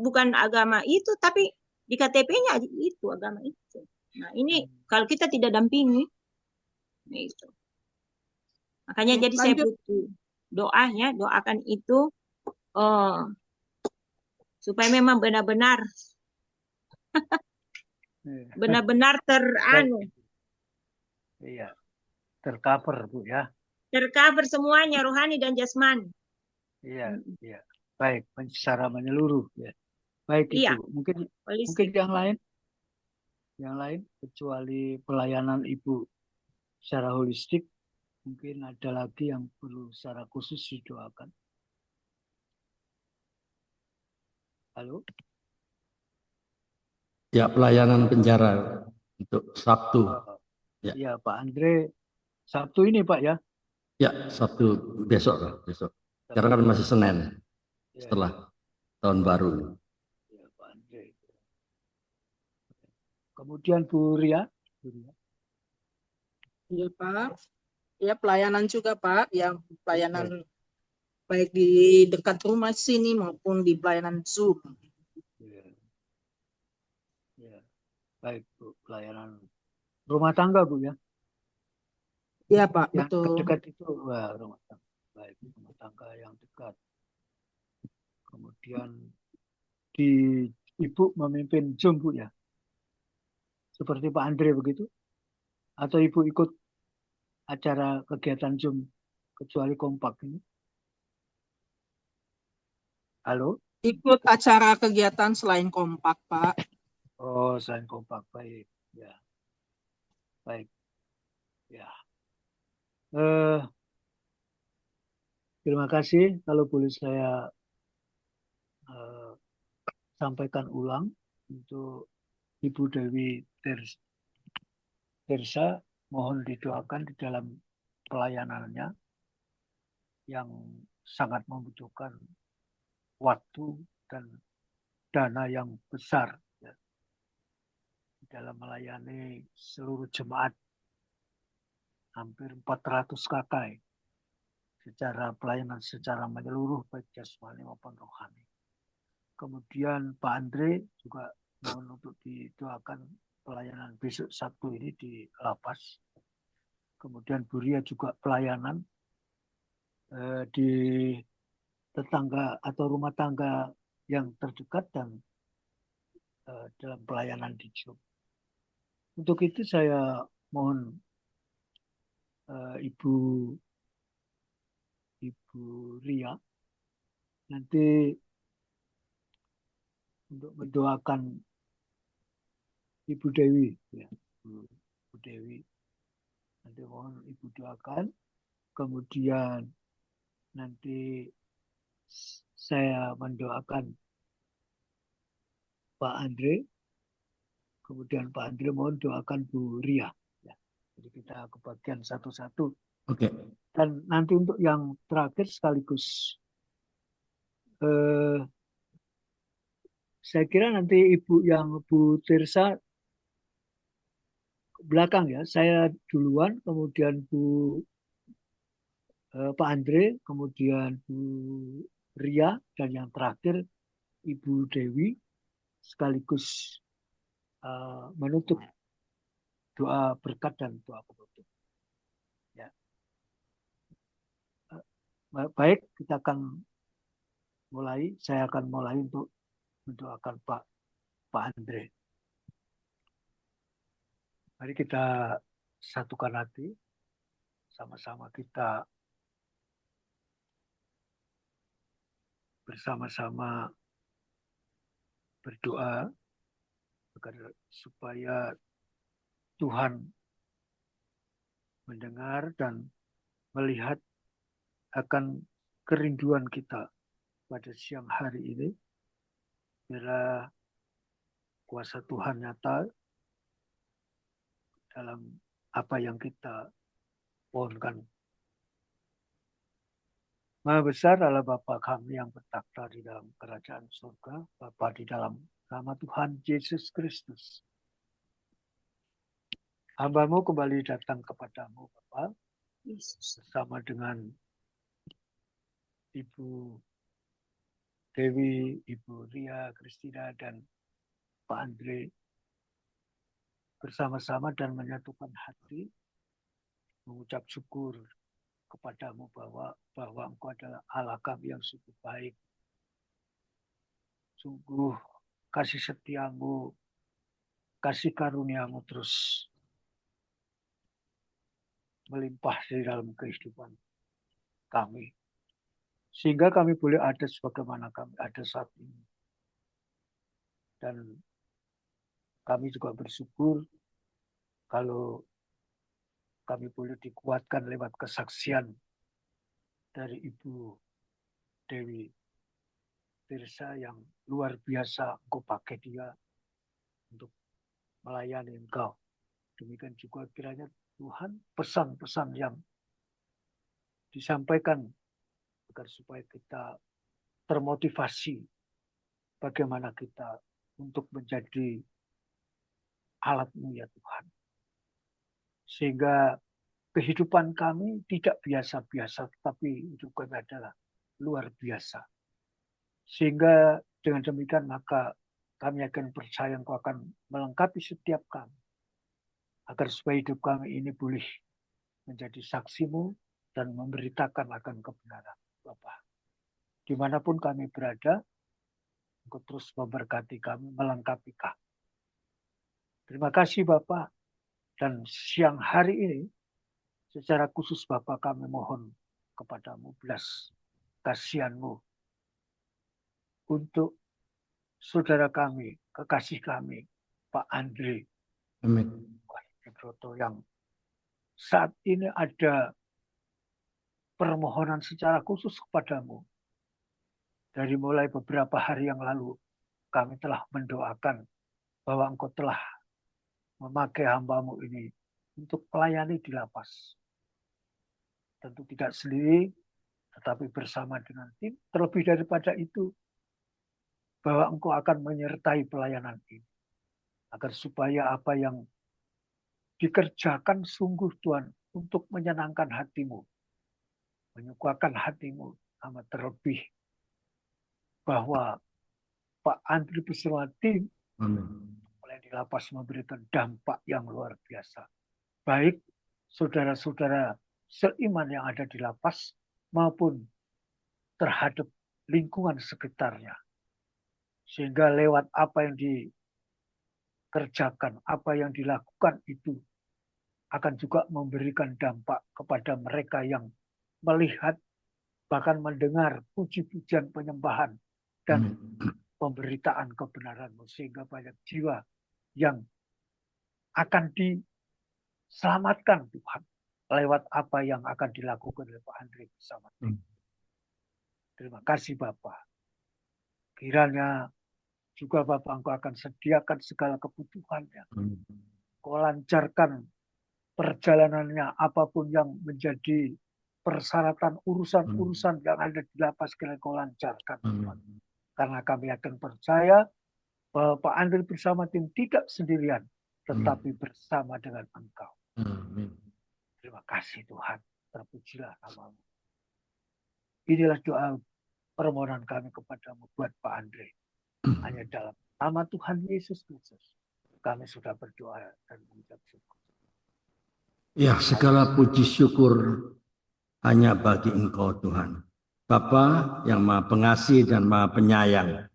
bukan agama itu, tapi di KTP-nya itu agama itu. Nah ini kalau kita tidak dampingi, nah itu. Makanya jadi saya butuh doanya, doakan itu supaya memang benar-benar benar-benar iya, tercover Bu ya. Tercover semuanya, rohani dan jasmani. Iya, iya. Baik, secara menyeluruh ya. Baik iya. itu. Mungkin yang lain kecuali pelayanan Ibu secara holistik, mungkin ada lagi yang perlu secara khusus didoakan. Halo? Ya, pelayanan penjara untuk Sabtu. Ya, Pak Andre, Sabtu ini Pak ya? Ya, Sabtu besok. Karena kan masih Senin setelah tahun baru. Ya, Pak Andre. Kemudian Bu Ria. Iya Pak. Ya pelayanan juga Pak, yang pelayanan baik di dekat rumah sini maupun di pelayanan Zoom. Ya. Baik Bu, pelayanan rumah tangga Bu ya? Iya Pak, yang betul. Dekat itu rumah tangga. Baik, rumah tangga yang dekat. Kemudian Ibu memimpin Zoom Bu ya? Seperti Pak Andre begitu? Atau Ibu ikut acara kegiatan Zoom kecuali kompak ini? Halo? Ikut acara kegiatan selain kompak Pak. Oh, selain kompak, baik. Ya, baik. Ya. Terima kasih. Kalau boleh saya sampaikan ulang untuk Ibu Dewi Tirsa, mohon didoakan di dalam pelayanannya yang sangat membutuhkan waktu dan dana yang besar ya, dalam melayani seluruh jemaat hampir 400 KKI secara pelayanan secara menyeluruh baik jasmani maupun rohani. Kemudian Pak Andre juga mohon untuk didoakan pelayanan besok Sabtu ini di lapas. Kemudian Bu Ria juga pelayanan di tetangga atau rumah tangga yang terdekat dan dalam pelayanan di Zoom. Untuk itu saya mohon Ibu Ria nanti untuk mendoakan Ibu Dewi, ya, Ibu Dewi. Nanti mohon Ibu doakan. Kemudian nanti saya mendoakan Pak Andre. Kemudian Pak Andre mohon doakan Bu Ria. Ya. Jadi kita kebagian satu-satu. Oke. Dan nanti untuk yang terakhir sekaligus saya kira nanti Ibu yang Bu Tirsa belakang ya. Saya duluan, kemudian Pak Andre, kemudian Bu Ria, dan yang terakhir Ibu Dewi sekaligus menutup doa berkat dan doa penutup. Ya. Baik, kita akan mulai. Saya akan mulai untuk mendoakan Pak Andre. Mari kita satukan hati, sama-sama kita bersama-sama berdoa agar supaya Tuhan mendengar dan melihat akan kerinduan kita pada siang hari ini. Bila kuasa Tuhan nyata dalam apa yang kita pohonkan. Maha besar adalah Bapa kami yang bertakhta di dalam kerajaan surga, Bapa di dalam nama Tuhan Yesus Kristus. Hamba-Mu kembali datang kepadamu, Bapa, bersama dengan Ibu Dewi, Ibu Ria, Kristina, dan Pak Andre bersama-sama dan menyatukan hati mengucap syukur kepadamu bahwa Engkau adalah Allah kami yang sungguh baik. Sungguh kasih setiamu, kasih karuniamu terus melimpah di dalam kehidupan kami. Sehingga kami boleh ada sebagaimana kami ada saat ini. Dan kami juga bersyukur kalau kami boleh dikuatkan lewat kesaksian dari Ibu Dewi Tirsa yang luar biasa Engkau pakai dia untuk melayani Engkau. Demikian juga kiranya Tuhan pesan-pesan yang disampaikan agar supaya kita termotivasi bagaimana kita untuk menjadi alat-Mu ya Tuhan. Sehingga kehidupan kami tidak biasa-biasa, tetapi hidup kami adalah luar biasa. Sehingga dengan demikian maka kami akan percaya Engkau akan melengkapi setiap kami. Agar supaya hidup kami ini boleh menjadi saksi-Mu dan memberitakan akan kebenaran Bapa. Dimanapun kami berada, Engkau terus memberkati kami, melengkapi kami. Terima kasih Bapak. Dan siang hari ini, secara khusus Bapak kami mohon kepadamu belas kasihan-Mu untuk saudara kami, kekasih kami, Pak Andre. Amin. Yang saat ini ada permohonan secara khusus kepadamu. Dari mulai beberapa hari yang lalu, kami telah mendoakan bahwa Engkau telah memakai hamba-Mu ini untuk melayani di lapas. Tentu tidak sendiri, tetapi bersama dengan tim. Terlebih daripada itu, bahwa Engkau akan menyertai pelayanan ini. Agar supaya apa yang dikerjakan sungguh Tuhan untuk menyenangkan hati-Mu. Menyukakan hati-Mu, amat terlebih bahwa Pak Andri bersama tim mulai di lapas memberikan dampak yang luar biasa. Baik saudara-saudara seiman yang ada di lapas maupun terhadap lingkungan sekitarnya. Sehingga lewat apa yang dikerjakan, apa yang dilakukan itu akan juga memberikan dampak kepada mereka yang melihat, bahkan mendengar puji-pujian penyembahan dan pemberitaan kebenaran-Mu. Sehingga banyak jiwa yang akan diselamatkan Tuhan lewat apa yang akan dilakukan oleh Pak Andre bersama tim. Terima kasih Bapak. Kiranya juga Bapak Engkau akan sediakan segala kebutuhannya. Kau lancarkan perjalanannya, apapun yang menjadi persyaratan urusan-urusan yang ada di lapas, kiranya Kau lancarkan Tuhan. Karena kami akan percaya bahwa Pak Andre bersama tim tidak sendirian, tetapi bersama dengan Engkau. Terima kasih Tuhan, terpujilah nama-Mu. Inilah doa permohonan kami kepadamu buat Pak Andre. Hanya dalam nama Tuhan Yesus Kristus kami sudah berdoa dan mengucap syukur. Ya, segala puji syukur hanya bagi Engkau Tuhan. Bapa yang Maha Pengasih dan Maha Penyayang,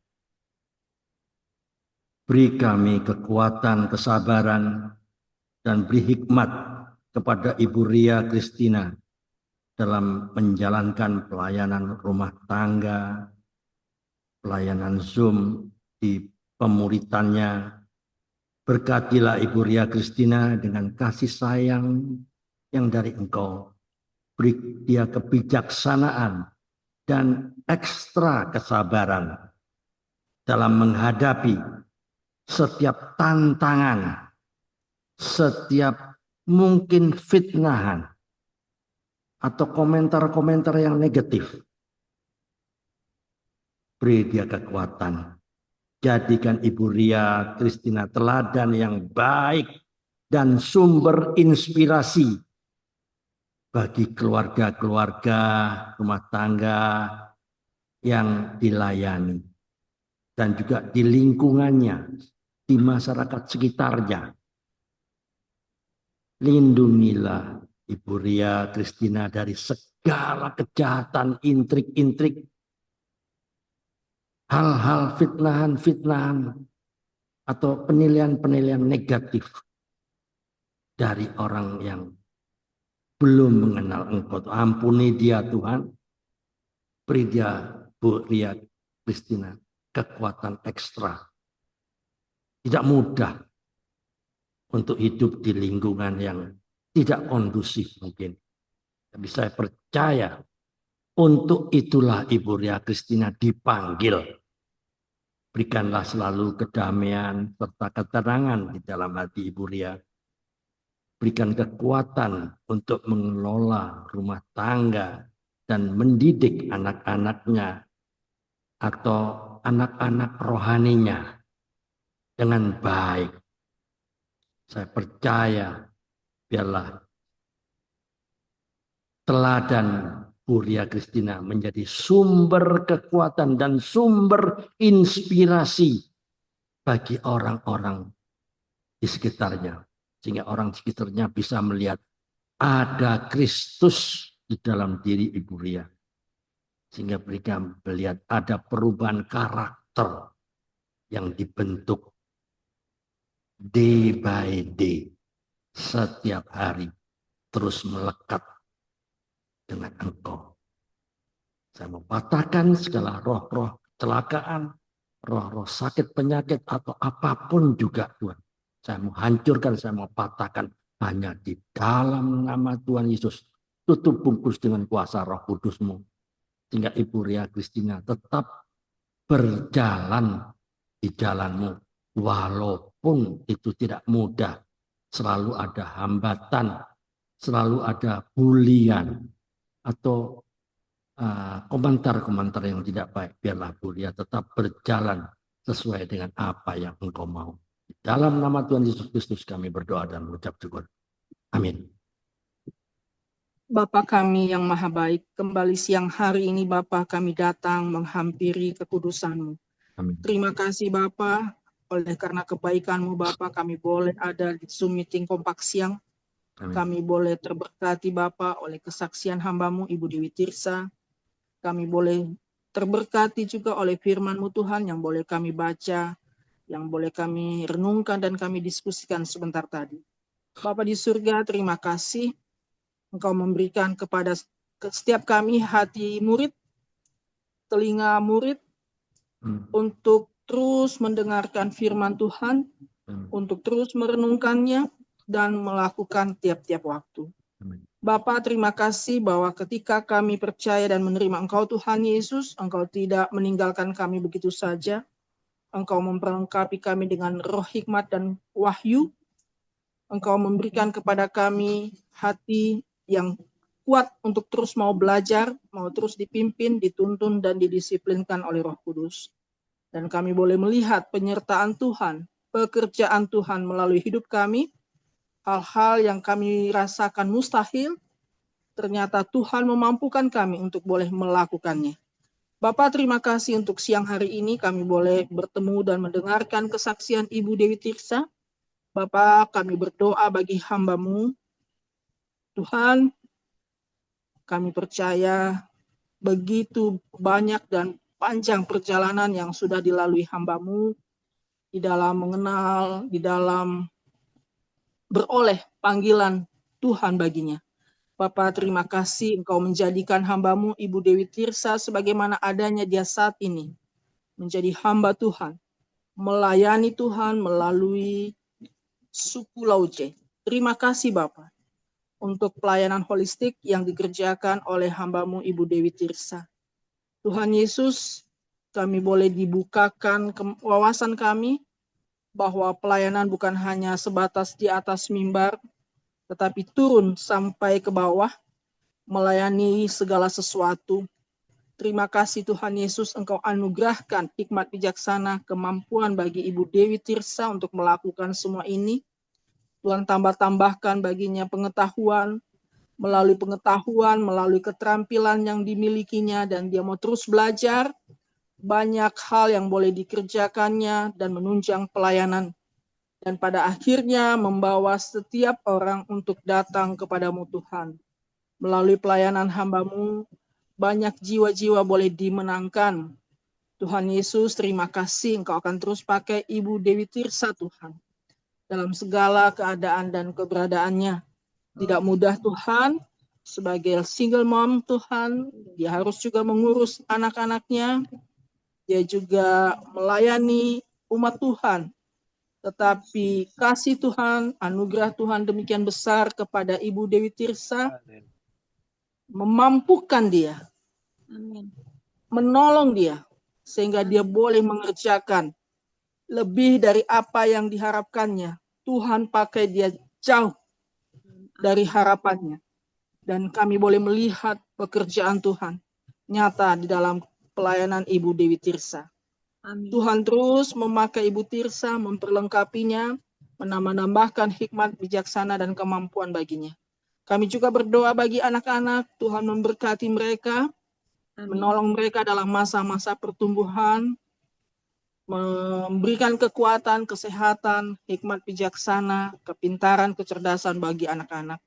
beri kami kekuatan, kesabaran, dan beri hikmat kepada Ibu Ria Kristina dalam menjalankan pelayanan rumah tangga, pelayanan Zoom di pemuritannya. Berkatilah Ibu Ria Kristina dengan kasih sayang yang dari Engkau. Beri dia kebijaksanaan dan ekstra kesabaran dalam menghadapi setiap tantangan, setiap mungkin fitnahan, atau komentar-komentar yang negatif. Beri dia kekuatan. Jadikan Ibu Ria Kristina teladan yang baik dan sumber inspirasi bagi keluarga-keluarga, rumah tangga, yang dilayani, dan juga di lingkungannya, di masyarakat sekitarnya. Lindungilah Ibu Ria Kristina dari segala kejahatan, intrik-intrik, hal-hal fitnahan-fitnahan, atau penilaian-penilaian negatif dari orang yang belum mengenal Engkau. Ampuni dia Tuhan, beri dia Bu Ria Kristina kekuatan ekstra. Tidak mudah untuk hidup di lingkungan yang tidak kondusif mungkin. Tapi saya percaya untuk itulah Ibu Ria Kristina dipanggil. Berikanlah selalu kedamaian serta ketenangan di dalam hati Ibu Ria. Berikan kekuatan untuk mengelola rumah tangga dan mendidik anak-anaknya atau anak-anak rohaninya dengan baik. Saya percaya biarlah teladan Bu Ria Kristina menjadi sumber kekuatan dan sumber inspirasi bagi orang-orang di sekitarnya. Sehingga orang di sekitarnya bisa melihat ada Kristus di dalam diri Ibu Ria. Sehingga mereka melihat ada perubahan karakter yang dibentuk day by day, setiap hari, terus melekat dengan Engkau. Saya mau patahkan segala roh-roh kecelakaan, roh-roh sakit penyakit, atau apapun juga Tuhan. Saya mau hancurkan, saya mau patahkan hanya di dalam nama Tuhan Yesus. Tutup bungkus dengan kuasa Roh Kudus-Mu. Sehingga Ibu Ria Kristina tetap berjalan di jalan-Mu. Walaupun itu tidak mudah. Selalu ada hambatan, selalu ada bulian, atau komentar-komentar yang tidak baik. Biarlah Bu Ria tetap berjalan sesuai dengan apa yang Engkau mau. Di dalam nama Tuhan Yesus Kristus kami berdoa dan mengucap syukur. Amin. Bapa kami yang maha baik, kembali siang hari ini Bapa kami datang menghampiri kekudusan-Mu. Amin. Terima kasih Bapa, oleh karena kebaikan-Mu Bapa kami boleh ada di Zoom meeting kompak siang. Amin. Kami boleh terberkati Bapa oleh kesaksian hamba-Mu Ibu Dewi Tirsa. Kami boleh terberkati juga oleh firman-Mu Tuhan yang boleh kami baca, yang boleh kami renungkan dan kami diskusikan sebentar tadi. Bapa di surga, terima kasih Engkau memberikan kepada setiap kami hati murid, telinga murid, untuk terus mendengarkan firman Tuhan, untuk terus merenungkannya, dan melakukan tiap-tiap waktu. Bapa, terima kasih bahwa ketika kami percaya dan menerima Engkau Tuhan Yesus, Engkau tidak meninggalkan kami begitu saja. Engkau memperlengkapi kami dengan roh hikmat dan wahyu. Engkau memberikan kepada kami hati yang kuat untuk terus mau belajar, mau terus dipimpin, dituntun, dan didisiplinkan oleh Roh Kudus. Dan kami boleh melihat penyertaan Tuhan, pekerjaan Tuhan melalui hidup kami, hal-hal yang kami rasakan mustahil, ternyata Tuhan memampukan kami untuk boleh melakukannya. Bapak, terima kasih untuk siang hari ini kami boleh bertemu dan mendengarkan kesaksian Ibu Dewi Tirsa. Bapak, kami berdoa bagi hamba-Mu. Tuhan, kami percaya begitu banyak dan panjang perjalanan yang sudah dilalui hamba-Mu di dalam mengenal, di dalam beroleh panggilan Tuhan baginya. Bapak, terima kasih Engkau menjadikan hamba-Mu Ibu Dewi Tirsa sebagaimana adanya dia saat ini. Menjadi hamba Tuhan, melayani Tuhan melalui suku Lauce. Terima kasih Bapak untuk pelayanan holistik yang dikerjakan oleh hamba-Mu Ibu Dewi Tirsa. Tuhan Yesus, kami boleh dibukakan wawasan kami bahwa pelayanan bukan hanya sebatas di atas mimbar, tetapi turun sampai ke bawah, melayani segala sesuatu. Terima kasih Tuhan Yesus, Engkau anugerahkan hikmat bijaksana, kemampuan bagi Ibu Dewi Tirsa untuk melakukan semua ini. Tuhan tambahkan baginya pengetahuan, melalui pengetahuan, melalui keterampilan yang dimilikinya, dan dia mau terus belajar. Banyak hal yang boleh dikerjakannya dan menunjang pelayanan. Dan pada akhirnya membawa setiap orang untuk datang kepadamu Tuhan. Melalui pelayanan hamba-Mu, banyak jiwa-jiwa boleh dimenangkan. Tuhan Yesus, terima kasih Engkau akan terus pakai Ibu Dewi Tirsa Tuhan. Dalam segala keadaan dan keberadaannya. Tidak mudah Tuhan, sebagai single mom Tuhan, dia harus juga mengurus anak-anaknya. Dia juga melayani umat Tuhan. Tetapi kasih Tuhan, anugerah Tuhan demikian besar kepada Ibu Dewi Tirsa, memampukan dia, menolong dia, sehingga dia boleh mengerjakan lebih dari apa yang diharapkannya. Tuhan pakai dia jauh dari harapannya. Dan kami boleh melihat pekerjaan Tuhan nyata di dalam pelayanan Ibu Dewi Tirsa. Amin. Tuhan terus memakai Ibu Tirsa, memperlengkapinya, menambahkan hikmat, bijaksana, dan kemampuan baginya. Kami juga berdoa bagi anak-anak, Tuhan memberkati mereka, menolong mereka dalam masa-masa pertumbuhan, memberikan kekuatan, kesehatan, hikmat, bijaksana, kepintaran, kecerdasan bagi anak-anak.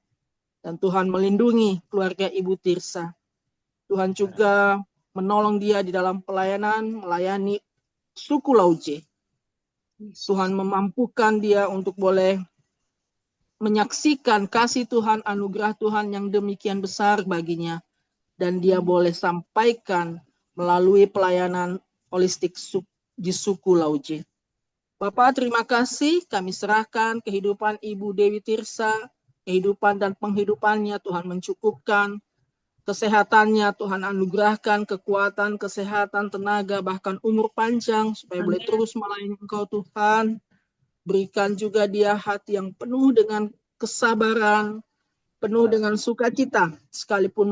Dan Tuhan melindungi keluarga Ibu Tirsa. Tuhan juga menolong dia di dalam pelayanan, melayani suku Lauje. Tuhan memampukan dia untuk boleh menyaksikan kasih Tuhan, anugerah Tuhan yang demikian besar baginya. Dan dia boleh sampaikan melalui pelayanan holistik di suku Lauje. Bapak, terima kasih. Kami serahkan kehidupan Ibu Dewi Tirsa, kehidupan dan penghidupannya Tuhan mencukupkan, kesehatannya Tuhan anugerahkan, kekuatan, kesehatan, tenaga, bahkan umur panjang, supaya boleh terus melayani Engkau Tuhan. Berikan juga dia hati yang penuh dengan kesabaran, penuh dengan sukacita, sekalipun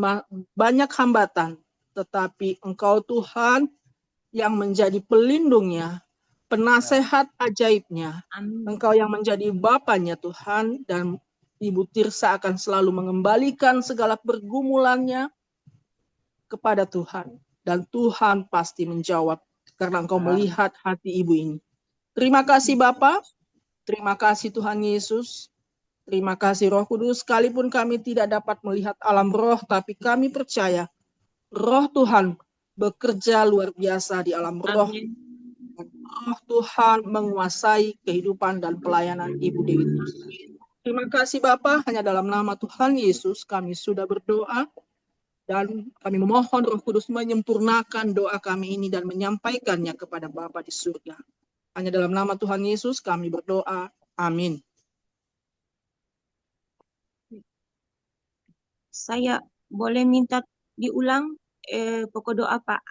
banyak hambatan, tetapi Engkau Tuhan yang menjadi pelindungnya, penasehat ajaibnya. Engkau yang menjadi Bapanya Tuhan, dan Ibu Tirsa akan selalu mengembalikan segala pergumulannya kepada Tuhan. Dan Tuhan pasti menjawab karena Engkau melihat hati ibu ini. Terima kasih Bapa, terima kasih Tuhan Yesus, terima kasih Roh Kudus. Sekalipun kami tidak dapat melihat alam roh, tapi kami percaya Roh Tuhan bekerja luar biasa di alam roh. Roh Tuhan menguasai kehidupan dan pelayanan Ibu Dewi. Terima kasih Bapa, hanya dalam nama Tuhan Yesus kami sudah berdoa, dan kami memohon Roh Kudus menyempurnakan doa kami ini dan menyampaikannya kepada Bapa di surga. Hanya dalam nama Tuhan Yesus kami berdoa. Amin. Saya boleh minta diulang pokok doa Pak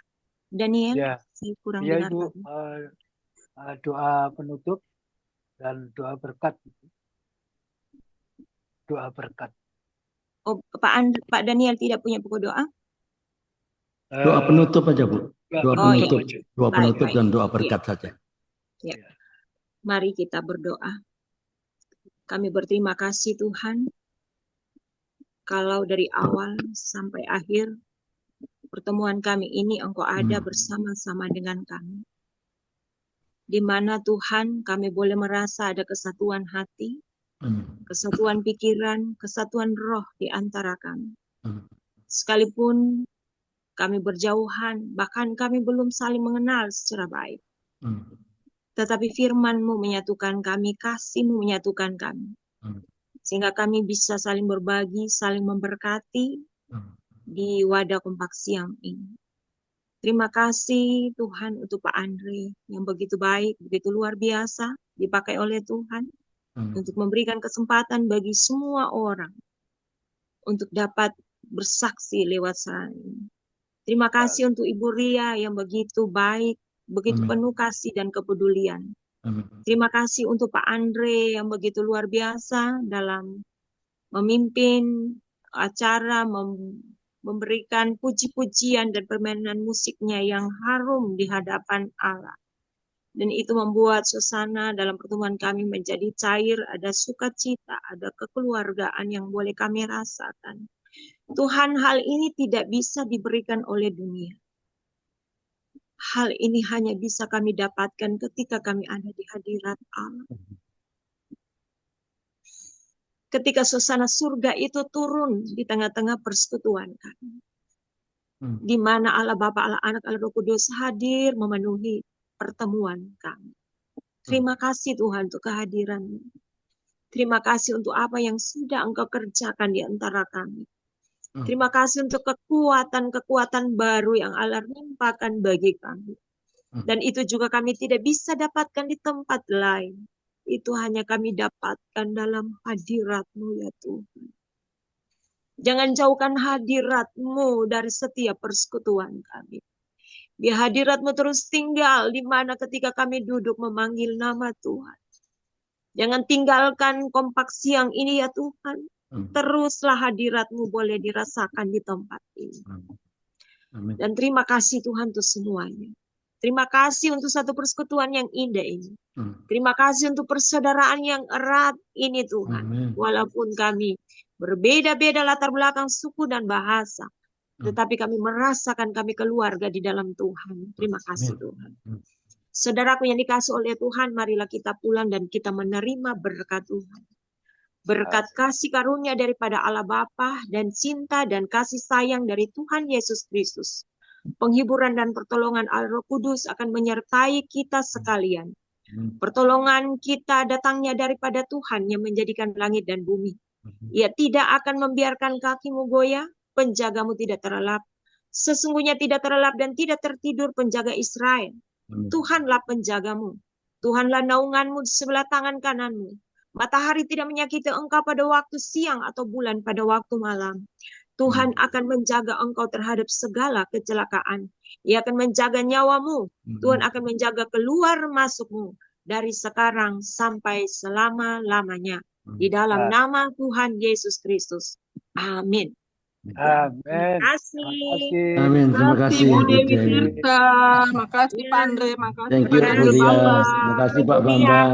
Daniel? Ya, saya kurang ya dengar Ibu, doa penutup dan doa berkat. Doa berkat. Oh, Pak Daniel tidak punya pokok doa? Doa penutup aja Bu. Doa penutup, ya. Doa penutup dan doa berkat saja. Ya. Mari kita berdoa. Kami berterima kasih Tuhan, kalau dari awal sampai akhir pertemuan kami ini Engkau ada bersama-sama dengan kami. Di mana Tuhan kami boleh merasa ada kesatuan hati, kesatuan pikiran, kesatuan roh di antara kami. Sekalipun kami berjauhan, bahkan kami belum saling mengenal secara baik. Tetapi firman-Mu menyatukan kami, kasih-Mu menyatukan kami. Sehingga kami bisa saling berbagi, saling memberkati di wadah kompak siang ini. Terima kasih Tuhan untuk Pak Andre yang begitu baik, begitu luar biasa, dipakai oleh Tuhan untuk memberikan kesempatan bagi semua orang untuk dapat bersaksi lewat saya ini. Terima kasih untuk Ibu Ria yang begitu baik, begitu penuh kasih dan kepedulian. Terima kasih untuk Pak Andre yang begitu luar biasa dalam memimpin acara, memberikan puji-pujian dan permainan musiknya yang harum di hadapan Allah. Dan itu membuat suasana dalam pertemuan kami menjadi cair, ada sukacita, ada kekeluargaan yang boleh kami rasakan. Tuhan, hal ini tidak bisa diberikan oleh dunia. Hal ini hanya bisa kami dapatkan ketika kami ada di hadirat Allah. Ketika suasana surga itu turun di tengah-tengah persekutuan kami. Di mana Allah Bapa, Allah Anak, Allah Roh Kudus hadir memenuhi pertemuan kami. Terima kasih Tuhan untuk kehadiran-Mu. Terima kasih untuk apa yang sudah Engkau kerjakan di antara kami. Terima kasih untuk kekuatan-kekuatan baru yang Allah limpahkan bagi kami. Dan itu juga kami tidak bisa dapatkan di tempat lain. Itu hanya kami dapatkan dalam hadirat-Mu ya Tuhan. Jangan jauhkan hadirat-Mu dari setiap persekutuan kami. Biar hadirat-Mu terus tinggal di mana ketika kami duduk memanggil nama Tuhan. Jangan tinggalkan kompak siang ini ya Tuhan. Teruslah hadirat-Mu boleh dirasakan di tempat ini. Dan terima kasih Tuhan untuk semuanya. Terima kasih untuk satu persekutuan yang indah ini. Terima kasih untuk persaudaraan yang erat ini Tuhan. Walaupun kami berbeda-beda latar belakang suku dan bahasa. Tetapi kami merasakan kami keluarga di dalam Tuhan. Terima kasih Tuhan. Saudaraku yang dikasih oleh Tuhan, marilah kita pulang dan kita menerima berkat Tuhan. Berkat kasih karunia daripada Allah Bapa dan cinta dan kasih sayang dari Tuhan Yesus Kristus. Penghiburan dan pertolongan Allah Roh Kudus akan menyertai kita sekalian. Pertolongan kita datangnya daripada Tuhan yang menjadikan langit dan bumi. Ia tidak akan membiarkan kakimu goyah, penjagamu tidak terlelap. Sesungguhnya tidak terlelap dan tidak tertidur penjaga Israel. Tuhanlah penjagamu. Tuhanlah naunganmu di sebelah tangan kananmu. Matahari tidak menyakiti engkau pada waktu siang atau bulan pada waktu malam. Tuhan akan menjaga engkau terhadap segala kecelakaan. Ia akan menjaga nyawamu. Tuhan akan menjaga keluar masukmu dari sekarang sampai selama-lamanya. Di dalam nama Tuhan Yesus Kristus. Amin. Amin. Terima kasih. Amin. Terima kasih. Bu Dewi Tirta. Makasih Pak Andre. Makasih Thank you, Pak Bu Dia. Bambang. Terima kasih Pak Bambang.